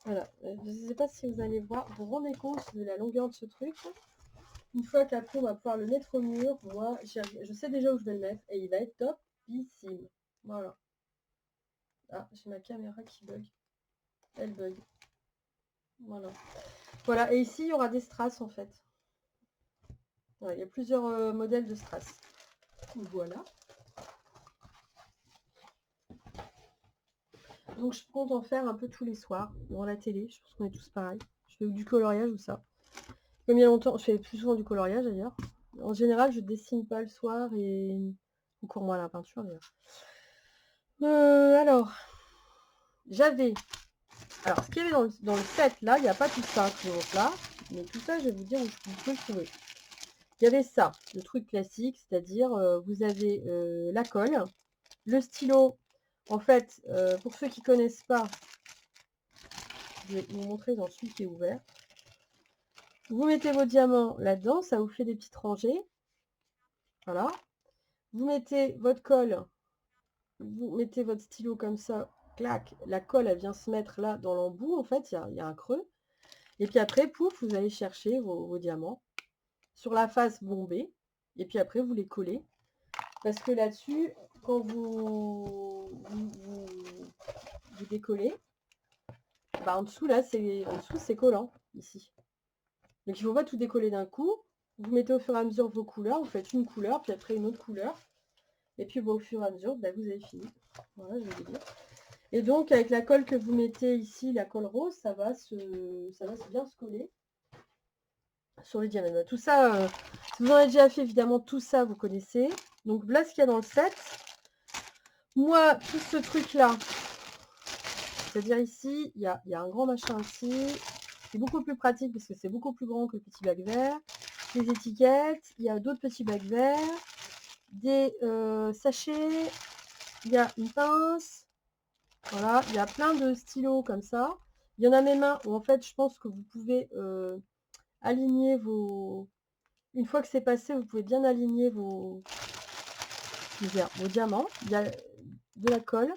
Speaker 1: Voilà. Je ne sais pas si vous allez voir, vous vous rendez compte de la longueur de ce truc. Une fois qu'après, on va pouvoir le mettre au mur, moi, je sais déjà où je vais le mettre, et il va être topissime. Voilà. Ah, j'ai ma caméra qui bug. Elle bug. Voilà. Voilà, et ici, il y aura des strass, en fait. Ouais, il y a plusieurs modèles de strass. Voilà. Donc, je compte en faire un peu tous les soirs, dans la télé. Je pense qu'on est tous pareils. Je fais du coloriage ou ça. Comme il y a longtemps, je fais plus souvent du coloriage, d'ailleurs. En général, je dessine pas le soir et encore moins la peinture, d'ailleurs. Alors, j'avais... Alors, ce qu'il y avait dans le set, là, il n'y a pas tout ça, là. Mais tout ça, je vais vous dire où vous pouvez le trouver. Il y avait ça, le truc classique, c'est-à-dire vous avez la colle, le stylo. En fait, pour ceux qui ne connaissent pas, je vais vous montrer dans celui qui est ouvert. Vous mettez vos diamants là-dedans, ça vous fait des petites rangées. Voilà. Vous mettez votre colle, vous mettez votre stylo comme ça, clac, la colle, elle vient se mettre là dans l'embout, en fait, il y a un creux. Et puis après, pouf, vous allez chercher vos diamants sur la face bombée. Et puis après, vous les collez. Parce que là-dessus, quand vous décollez, bah en dessous, là, c'est collant, ici. Donc, il ne faut pas tout décoller d'un coup. Vous mettez au fur et à mesure vos couleurs. Vous faites une couleur, puis après une autre couleur. Et puis, au fur et à mesure, bah, vous avez fini. Voilà, je vais vous dire. Et donc, avec la colle que vous mettez ici, la colle rose, ça va bien se coller sur les diamants. Tout ça, si vous en avez déjà fait, évidemment, tout ça, vous connaissez. Donc, là, ce qu'il y a dans le set, moi, tout ce truc-là, c'est-à-dire ici, il y a un grand machin ici. C'est beaucoup plus pratique parce que c'est beaucoup plus grand que le petit bac vert. Les étiquettes, il y a d'autres petits bacs verts, des sachets, il y a une pince. Voilà, il y a plein de stylos comme ça. Il y en a même un où en fait, je pense que vous pouvez aligner vos... Une fois que c'est passé, vous pouvez bien aligner vos diamants. Il y a de la colle.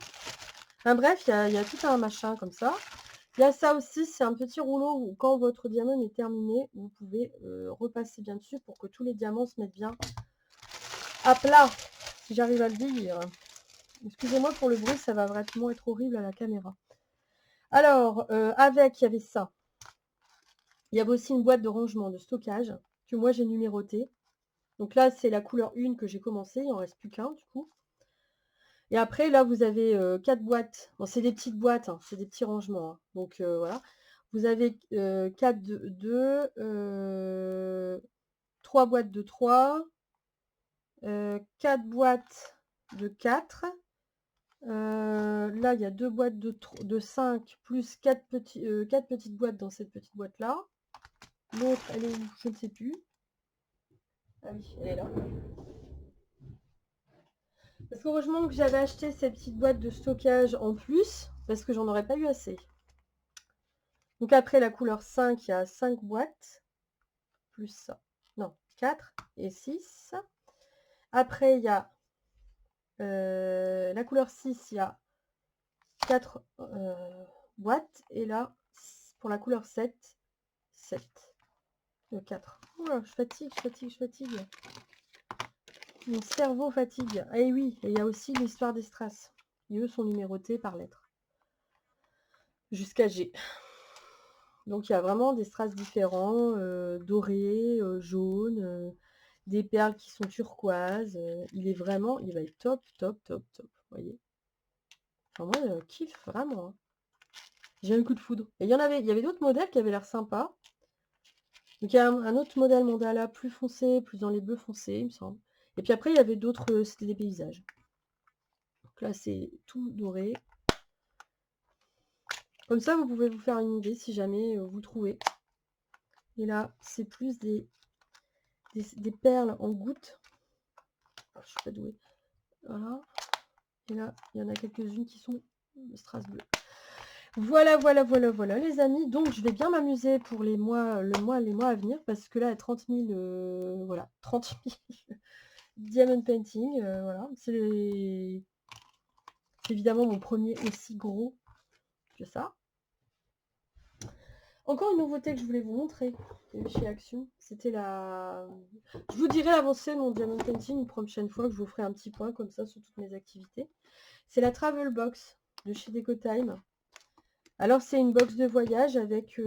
Speaker 1: Enfin bref, il y a tout un machin comme ça. Il y a ça aussi, c'est un petit rouleau où quand votre diamant est terminé, vous pouvez repasser bien dessus pour que tous les diamants se mettent bien à plat, si j'arrive à le dire. Excusez-moi pour le bruit, ça va vraiment être horrible à la caméra. Alors, il y avait ça. Il y avait aussi une boîte de rangement, de stockage, que moi j'ai numéroté. Donc là, c'est la couleur 1 que j'ai commencé, il n'en reste plus qu'un du coup. Et après, là, vous avez 4 boîtes. Bon, c'est des petites boîtes, hein, c'est des petits rangements. Hein. Donc voilà. Vous avez 4 de 2, 3 boîtes de 3, 4 boîtes de 4. Là, il y a 2 boîtes de 5 plus 4 petites boîtes dans cette petite boîte-là. L'autre, elle est où? Je ne sais plus. Ah oui, elle est là. Parce qu'heureusement que j'avais acheté cette petite boîte de stockage en plus, parce que j'en aurais pas eu assez. Donc après la couleur 5, il y a 5 boîtes, plus ça. Non, 4 et 6. Après, il y a la couleur 6, il y a 4 boîtes. Et là, pour la couleur 7, 7. 4. Oula, je fatigue. Mon cerveau fatigue. Eh oui, et il y a aussi l'histoire des strass. Et eux sont numérotés par lettres. Jusqu'à G. Donc il y a vraiment des strass différents, dorés, jaunes, des perles qui sont turquoises. Il va être top, top, top, top. Vous voyez. Enfin, moi, kiffe vraiment. Hein. J'ai un coup de foudre. Et il y avait d'autres modèles qui avaient l'air sympas. Donc il y a un autre modèle mandala plus foncé, plus dans les bleus foncés, il me semble. Et puis après, il y avait d'autres, c'était des paysages. Donc là, c'est tout doré. Comme ça, vous pouvez vous faire une idée si jamais vous trouvez. Et là, c'est plus des perles en gouttes. Oh, je suis pas douée. Voilà. Et là, il y en a quelques-unes qui sont strass bleu. Voilà, voilà, voilà, voilà, les amis. Donc, je vais bien m'amuser pour les mois à venir, parce que là, à 30 000, voilà, 30 000 diamond painting, voilà. C'est évidemment mon premier aussi gros que ça. Encore une nouveauté que je voulais vous montrer chez Action, c'était la... Je vous dirai l'avancée de mon diamond painting une prochaine fois, que je vous ferai un petit point comme ça sur toutes mes activités. C'est la Travel Box de chez Decotime. Alors c'est une box de voyage avec...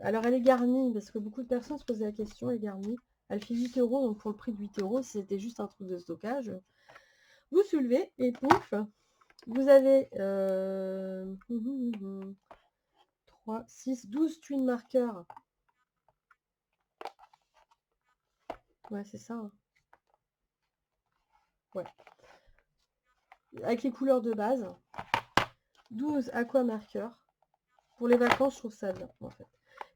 Speaker 1: Alors elle est garnie, parce que beaucoup de personnes se posaient la question, elle est garnie. Elle fait 8 €, donc pour le prix de 8 €, si c'était juste un truc de stockage, vous soulevez et pouf, vous avez 3, 6, 12 twin markers. Ouais, c'est ça. Hein. Ouais. Avec les couleurs de base. 12 aqua markers. Pour les vacances, je trouve ça bien, en fait.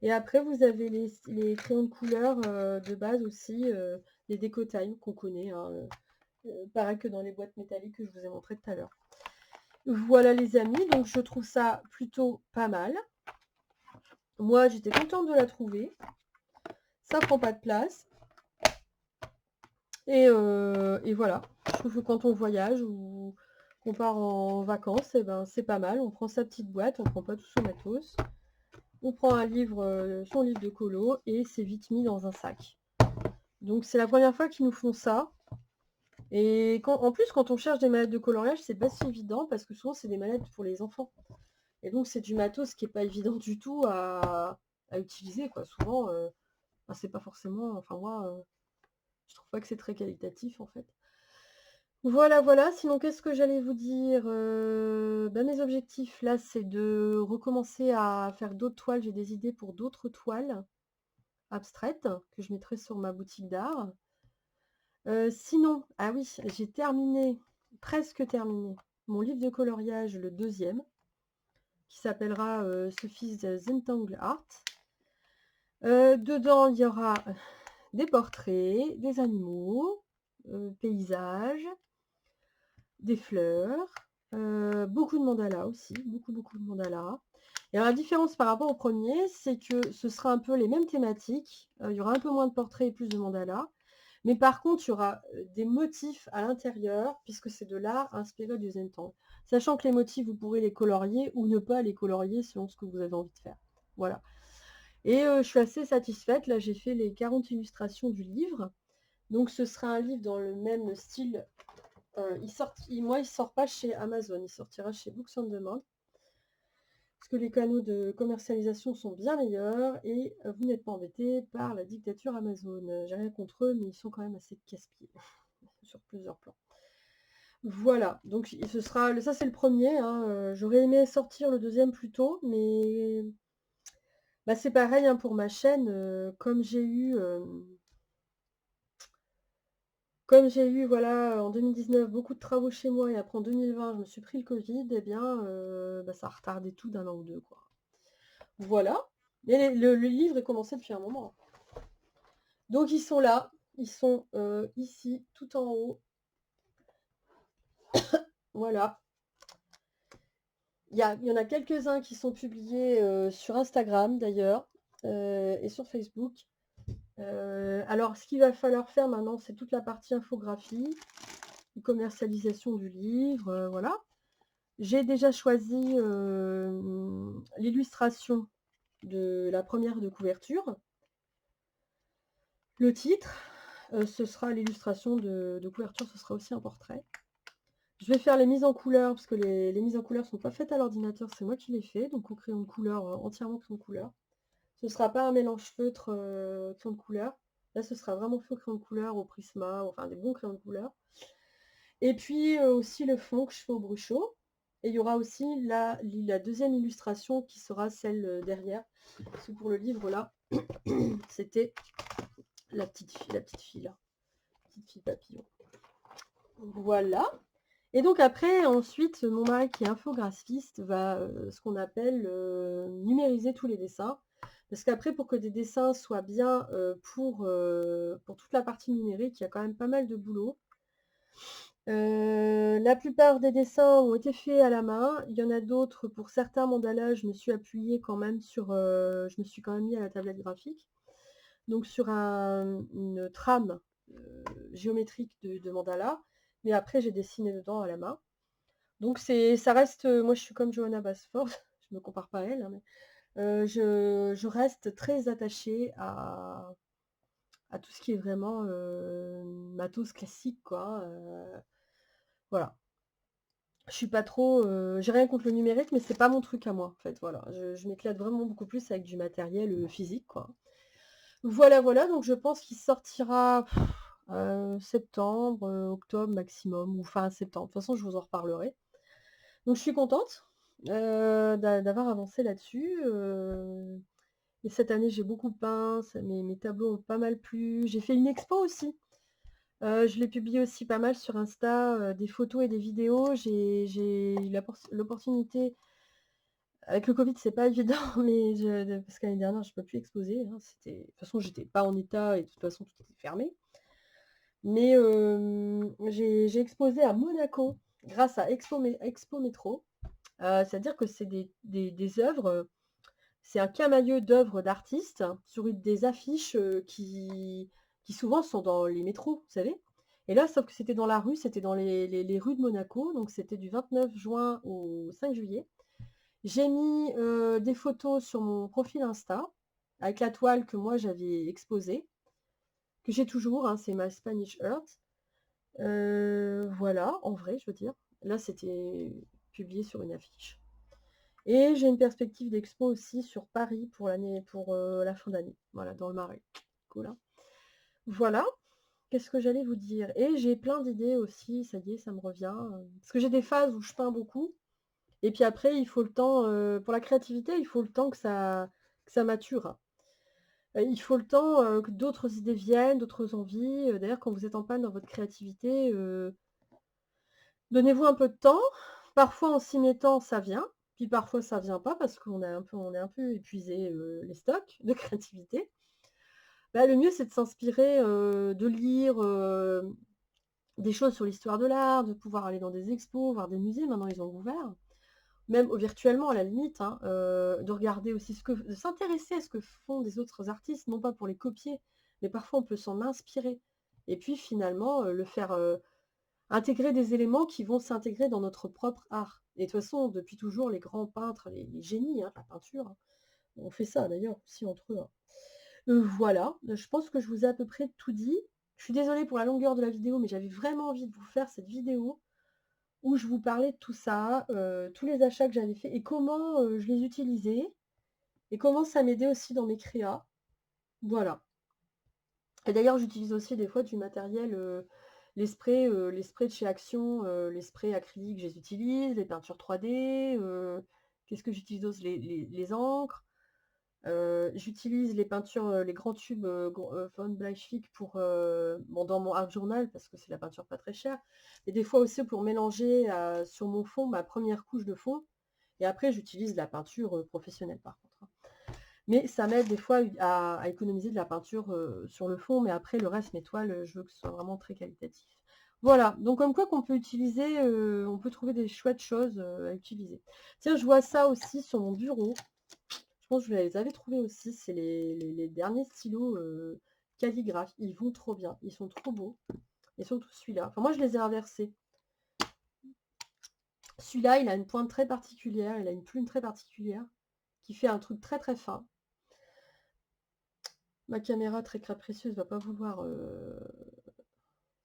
Speaker 1: Et après, vous avez les crayons de couleur de base aussi, les Decotime qu'on connaît. Hein, pareil que dans les boîtes métalliques que je vous ai montré tout à l'heure. Voilà les amis, donc je trouve ça plutôt pas mal. Moi, j'étais contente de la trouver. Ça prend pas de place. Et voilà. Je trouve que quand on voyage ou qu'on part en vacances, eh ben, c'est pas mal. On prend sa petite boîte, on prend pas tout son matos. On prend un livre, son livre de colo, et c'est vite mis dans un sac. Donc c'est la première fois qu'ils nous font ça. Et en plus, quand on cherche des mallettes de coloriage, c'est pas si évident parce que souvent c'est des mallettes pour les enfants. Et donc c'est du matos qui est pas évident du tout à utiliser, quoi. Souvent, c'est pas forcément. Enfin moi, je trouve pas que c'est très qualitatif en fait. Voilà, voilà. Sinon, qu'est-ce que j'allais vous dire? Mes objectifs là, c'est de recommencer à faire d'autres toiles. J'ai des idées pour d'autres toiles abstraites que je mettrai sur ma boutique d'art. Sinon, ah oui, j'ai terminé, presque terminé, mon livre de coloriage, le 2e, qui s'appellera Sophie's Zentangle Art. Dedans, il y aura des portraits, des animaux, paysages, des fleurs, beaucoup de mandalas aussi, beaucoup de mandalas. Et alors la différence par rapport au premier, c'est que ce sera un peu les mêmes thématiques, il y aura un peu moins de portraits et plus de mandalas. Mais par contre, il y aura des motifs à l'intérieur, puisque c'est de l'art inspiré du Zentangle. Sachant que les motifs, vous pourrez les colorier ou ne pas les colorier selon ce que vous avez envie de faire. Voilà. Et je suis assez satisfaite. Là, j'ai fait les 40 illustrations du livre. Donc, ce sera un livre dans le même style. Il ne sort pas chez Amazon. Il sortira chez Books on Demand. Parce que les canaux de commercialisation sont bien meilleurs et vous n'êtes pas embêté par la dictature Amazon. J'ai rien contre eux, mais ils sont quand même assez casse-pieds sur plusieurs plans. Voilà, donc ce sera, ça c'est le premier. Hein, j'aurais aimé sortir le deuxième plus tôt, mais c'est pareil hein, pour ma chaîne. Comme j'ai eu voilà, en 2019 beaucoup de travaux chez moi et après en 2020 je me suis pris le Covid, et bien ça a retardé tout d'un an ou deux, quoi. Voilà. Mais le livre est commencé depuis un moment. Donc ils sont là, ils sont ici, tout en haut. Voilà. Il y en a quelques-uns qui sont publiés sur Instagram d'ailleurs et sur Facebook. Alors ce qu'il va falloir faire maintenant, c'est toute la partie infographie, commercialisation du livre, voilà. J'ai déjà choisi l'illustration de la première de couverture, le titre, ce sera l'illustration de couverture, ce sera aussi un portrait. Je vais faire les mises en couleur, parce que les mises en couleur ne sont pas faites à l'ordinateur, c'est moi qui les fais, donc au crayon de couleur, entièrement crayon de couleur. Ce ne sera pas un mélange feutre crayon de couleur. Là, ce sera vraiment faux crayon de couleur, au Prisma, enfin des bons crayons de couleur. Et puis aussi le fond que je fais au Bruchot. Et il y aura aussi la deuxième illustration qui sera celle derrière. Parce que pour le livre là, c'était la petite fille là. Petite fille papillon. Voilà. Et donc après, ensuite, mon mari qui est infographiste va ce qu'on appelle numériser tous les dessins. Parce qu'après, pour que des dessins soient bien pour toute la partie numérique, il y a quand même pas mal de boulot. La plupart des dessins ont été faits à la main. Il y en a d'autres, pour certains mandalas, je me suis appuyée quand même sur... je me suis quand même mis à la tablette graphique. Donc sur une trame géométrique de mandala. Mais après, j'ai dessiné dedans à la main. Donc ça reste... moi, je suis comme Johanna Basford. Je me compare pas à elle. Hein, mais, je reste très attachée à tout ce qui est vraiment matos classique, quoi. Voilà. Je suis pas trop, j'ai rien contre le numérique, mais c'est pas mon truc à moi, en fait, voilà. Je m'éclate vraiment beaucoup plus avec du matériel physique, quoi. Voilà, voilà, donc je pense qu'il sortira septembre, octobre maximum, ou fin septembre. De toute façon, je vous en reparlerai. Donc je suis contente d'avoir avancé là-dessus. Et cette année, j'ai beaucoup peint, mes tableaux ont pas mal plu. J'ai fait une expo aussi. Je l'ai publié aussi pas mal sur Insta, des photos et des vidéos. J'ai eu l'opportunité, avec le Covid, c'est pas évident, mais parce qu'année dernière, je peux plus exposer. Hein, de toute façon, j'étais pas en état et de toute façon, tout était fermé. Mais j'ai exposé à Monaco grâce à Expo Métro. C'est-à-dire que c'est des œuvres, c'est un camailleux d'œuvres d'artistes sur des affiches qui souvent sont dans les métros, vous savez. Et là, sauf que c'était dans la rue, c'était dans les rues de Monaco, donc c'était du 29 juin au 5 juillet. J'ai mis des photos sur mon profil Insta, avec la toile que moi j'avais exposée, que j'ai toujours, hein, c'est ma Spanish Earth. Voilà, en vrai, je veux dire. Là, c'était publié sur une affiche. Et j'ai une perspective d'expo aussi sur Paris pour la fin d'année. Voilà, dans le Marais. Cool, hein. Voilà. Qu'est-ce que j'allais vous dire? Et j'ai plein d'idées aussi, ça y est, ça me revient. Parce que j'ai des phases où je peins beaucoup. Et puis après, il faut le temps, pour la créativité, il faut le temps que ça mature. Il faut le temps que d'autres idées viennent, d'autres envies. D'ailleurs, quand vous êtes en panne dans votre créativité, donnez-vous un peu de temps. Parfois, en s'y mettant, ça vient. Puis parfois, ça vient pas parce qu'on est un peu épuisé les stocks de créativité. Bah, le mieux, c'est de s'inspirer, de lire des choses sur l'histoire de l'art, de pouvoir aller dans des expos, voir des musées. Maintenant, ils ont ouvert. Même virtuellement, à la limite, hein, de regarder aussi de s'intéresser à ce que font des autres artistes, non pas pour les copier, mais parfois on peut s'en inspirer. Et puis finalement, le faire intégrer des éléments qui vont s'intégrer dans notre propre art. Et de toute façon, depuis toujours, les grands peintres, les génies, hein, la peinture, hein, on fait ça d'ailleurs aussi entre eux. Hein. Voilà, je pense que je vous ai à peu près tout dit. Je suis désolée pour la longueur de la vidéo, mais j'avais vraiment envie de vous faire cette vidéo où je vous parlais de tout ça, tous les achats que j'avais faits et comment je les utilisais et comment ça m'aidait aussi dans mes créas. Voilà. Et d'ailleurs, j'utilise aussi des fois du matériel, les sprays de chez Action, les sprays acryliques, je les utilise, les peintures 3D, qu'est-ce que j'utilise d'autre? Les encres. J'utilise les peintures, les grands tubes Von Bleischick pour, dans mon art journal parce que c'est la peinture pas très chère. Et des fois aussi pour mélanger sur mon fond, ma première couche de fond. Et après, j'utilise la peinture professionnelle par contre. Hein. Mais ça m'aide des fois à économiser de la peinture sur le fond. Mais après, le reste, mes toiles, je veux que ce soit vraiment très qualitatif. Voilà, donc comme quoi qu'on peut utiliser, on peut trouver des chouettes choses à utiliser. Tiens, je vois ça aussi sur mon bureau. Je pense que vous les avez trouvés aussi, c'est les derniers stylos calligraphes. Ils vont trop bien, ils sont trop beaux. Et surtout celui-là. Enfin, moi, je les ai inversés. Celui-là, il a une pointe très particulière, il a une plume très particulière, qui fait un truc très très fin. Ma caméra très capricieuse va pas vouloir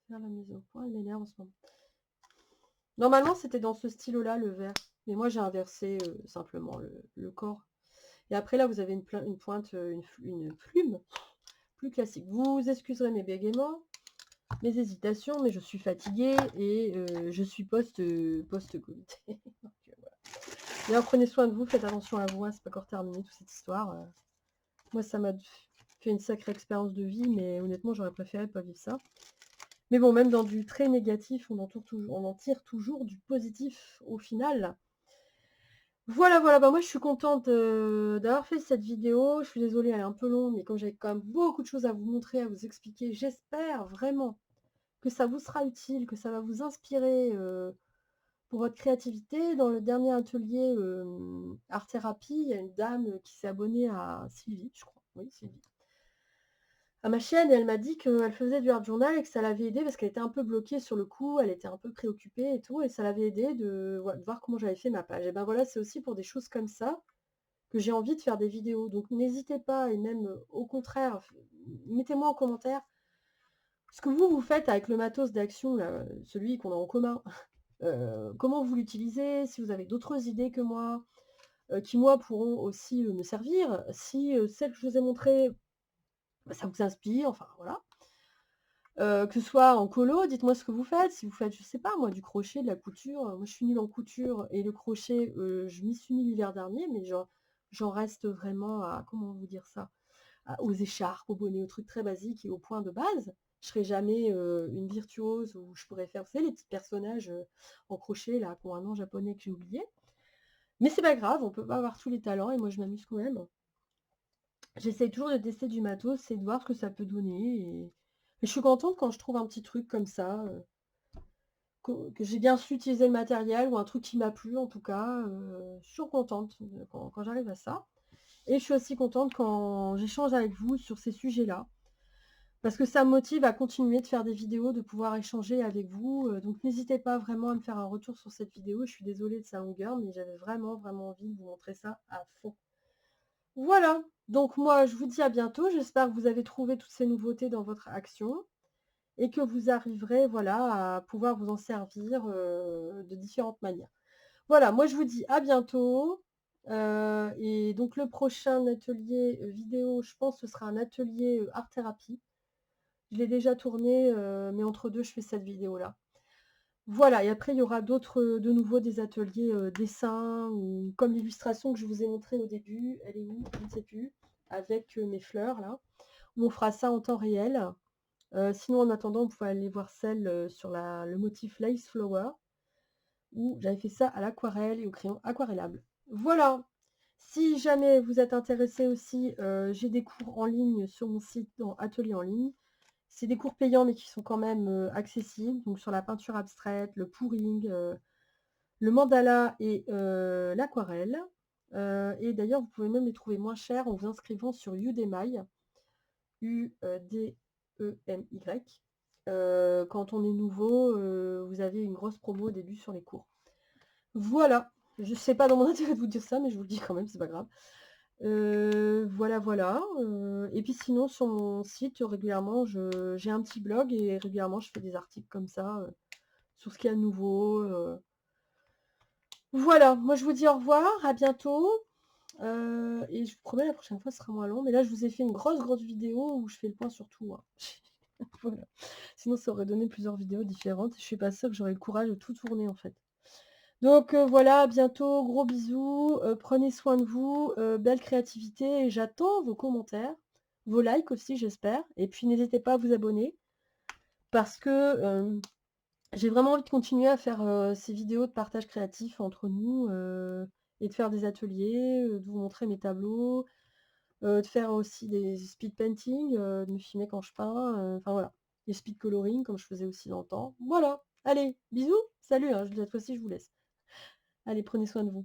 Speaker 1: faire la mise au point, elle m'énerve en ce moment. Normalement, c'était dans ce stylo-là, le vert. Mais moi, j'ai inversé simplement le corps. Et après, là, vous avez une pointe, une plume plus classique. Vous excuserez mes bégaiements, mes hésitations, mais je suis fatiguée et je suis post-Covid. Donc, voilà. D'ailleurs, prenez soin de vous, faites attention à vous, hein, c'est pas encore terminé toute cette histoire. Moi, ça m'a fait une sacrée expérience de vie, mais honnêtement, j'aurais préféré pas vivre ça. Mais bon, même dans du très négatif, on en tire toujours du positif au final. Voilà, voilà, bah moi je suis contente d'avoir fait cette vidéo. Je suis désolée, elle est un peu longue, mais comme j'avais quand même beaucoup de choses à vous montrer, à vous expliquer, j'espère vraiment que ça vous sera utile, que ça va vous inspirer pour votre créativité. Dans le dernier atelier art thérapie, il y a une dame qui s'est abonnée à Sylvie, je crois. Oui, Sylvie. À ma chaîne, et elle m'a dit qu'elle faisait du art journal et que ça l'avait aidée parce qu'elle était un peu bloquée sur le coup, elle était un peu préoccupée et tout, et ça l'avait aidée de voir comment j'avais fait ma page. Et ben voilà, c'est aussi pour des choses comme ça que j'ai envie de faire des vidéos. Donc n'hésitez pas, et même au contraire, mettez-moi en commentaire ce que vous faites avec le matos d'action, celui qu'on a en commun. Comment vous l'utilisez, si vous avez d'autres idées que moi, qui moi pourront aussi me servir, si celles que je vous ai montrées, bah, ça vous inspire, enfin voilà. Que ce soit en colo, dites-moi ce que vous faites. Si vous faites, je sais pas moi, du crochet, de la couture. Moi, je suis nulle en couture et le crochet, je m'y suis mis l'hiver dernier, mais j'en reste vraiment à, comment vous dire ça? Aux écharpes, aux bonnets, aux trucs très basiques et aux points de base. Je serai jamais une virtuose où je pourrais faire, vous savez, les petits personnages en crochet là, qui ont un nom japonais que j'ai oublié. Mais c'est pas grave, on peut pas avoir tous les talents et moi je m'amuse quand même. J'essaye toujours de tester du matos et de voir ce que ça peut donner. Et je suis contente quand je trouve un petit truc comme ça, que j'ai bien su utiliser le matériel ou un truc qui m'a plu en tout cas. Je suis toujours contente quand j'arrive à ça. Et je suis aussi contente quand j'échange avec vous sur ces sujets-là. Parce que ça me motive à continuer de faire des vidéos, de pouvoir échanger avec vous. Donc n'hésitez pas vraiment à me faire un retour sur cette vidéo. Je suis désolée de sa longueur, mais j'avais vraiment, vraiment envie de vous montrer ça à fond. Voilà, donc moi je vous dis à bientôt. J'espère que vous avez trouvé toutes ces nouveautés dans votre action et que vous arriverez, voilà, à pouvoir vous en servir de différentes manières. Voilà, moi je vous dis à bientôt. Et donc le prochain atelier vidéo, je pense que ce sera un atelier art thérapie. Je l'ai déjà tourné, mais entre deux, je fais cette vidéo-là. Voilà, et après, il y aura d'autres, de nouveau des ateliers dessin, ou comme l'illustration que je vous ai montrée au début. Elle est où? Je ne sais plus. Avec mes fleurs, là. Où on fera ça en temps réel. Sinon, en attendant, vous pouvez aller voir celle sur le motif Lace Flower, où j'avais fait ça à l'aquarelle et au crayon aquarellable. Voilà. Si jamais vous êtes intéressé aussi, j'ai des cours en ligne sur mon site, dans Atelier en ligne. C'est des cours payants, mais qui sont quand même accessibles. Donc sur la peinture abstraite, le pouring, le mandala et l'aquarelle. Et d'ailleurs, vous pouvez même les trouver moins chers en vous inscrivant sur Udemy, U-D-E-M-Y. Quand on est nouveau, vous avez une grosse promo au début sur les cours. Voilà. Je ne sais pas dans mon intérêt de vous dire ça, mais je vous le dis quand même, c'est pas grave. Voilà, voilà. Et puis sinon, sur mon site, régulièrement, j'ai un petit blog et régulièrement, je fais des articles comme ça sur ce qu'il y a de nouveau. Voilà, moi je vous dis au revoir, à bientôt. Et je vous promets, la prochaine fois, ce sera moins long. Mais là, je vous ai fait une grosse, grosse vidéo où je fais le point sur tout, hein. Voilà. Sinon, ça aurait donné plusieurs vidéos différentes. Je suis pas sûre que j'aurais le courage de tout tourner, en fait. Donc voilà, à bientôt, gros bisous, prenez soin de vous, belle créativité et j'attends vos commentaires, vos likes aussi j'espère, et puis n'hésitez pas à vous abonner parce que j'ai vraiment envie de continuer à faire ces vidéos de partage créatif entre nous et de faire des ateliers, de vous montrer mes tableaux, de faire aussi des speed painting, de me filmer quand je peins, enfin voilà, des speed coloring comme je faisais aussi dans le temps. Voilà, allez, bisous, salut, hein, cette fois-ci je vous laisse. Allez, prenez soin de vous.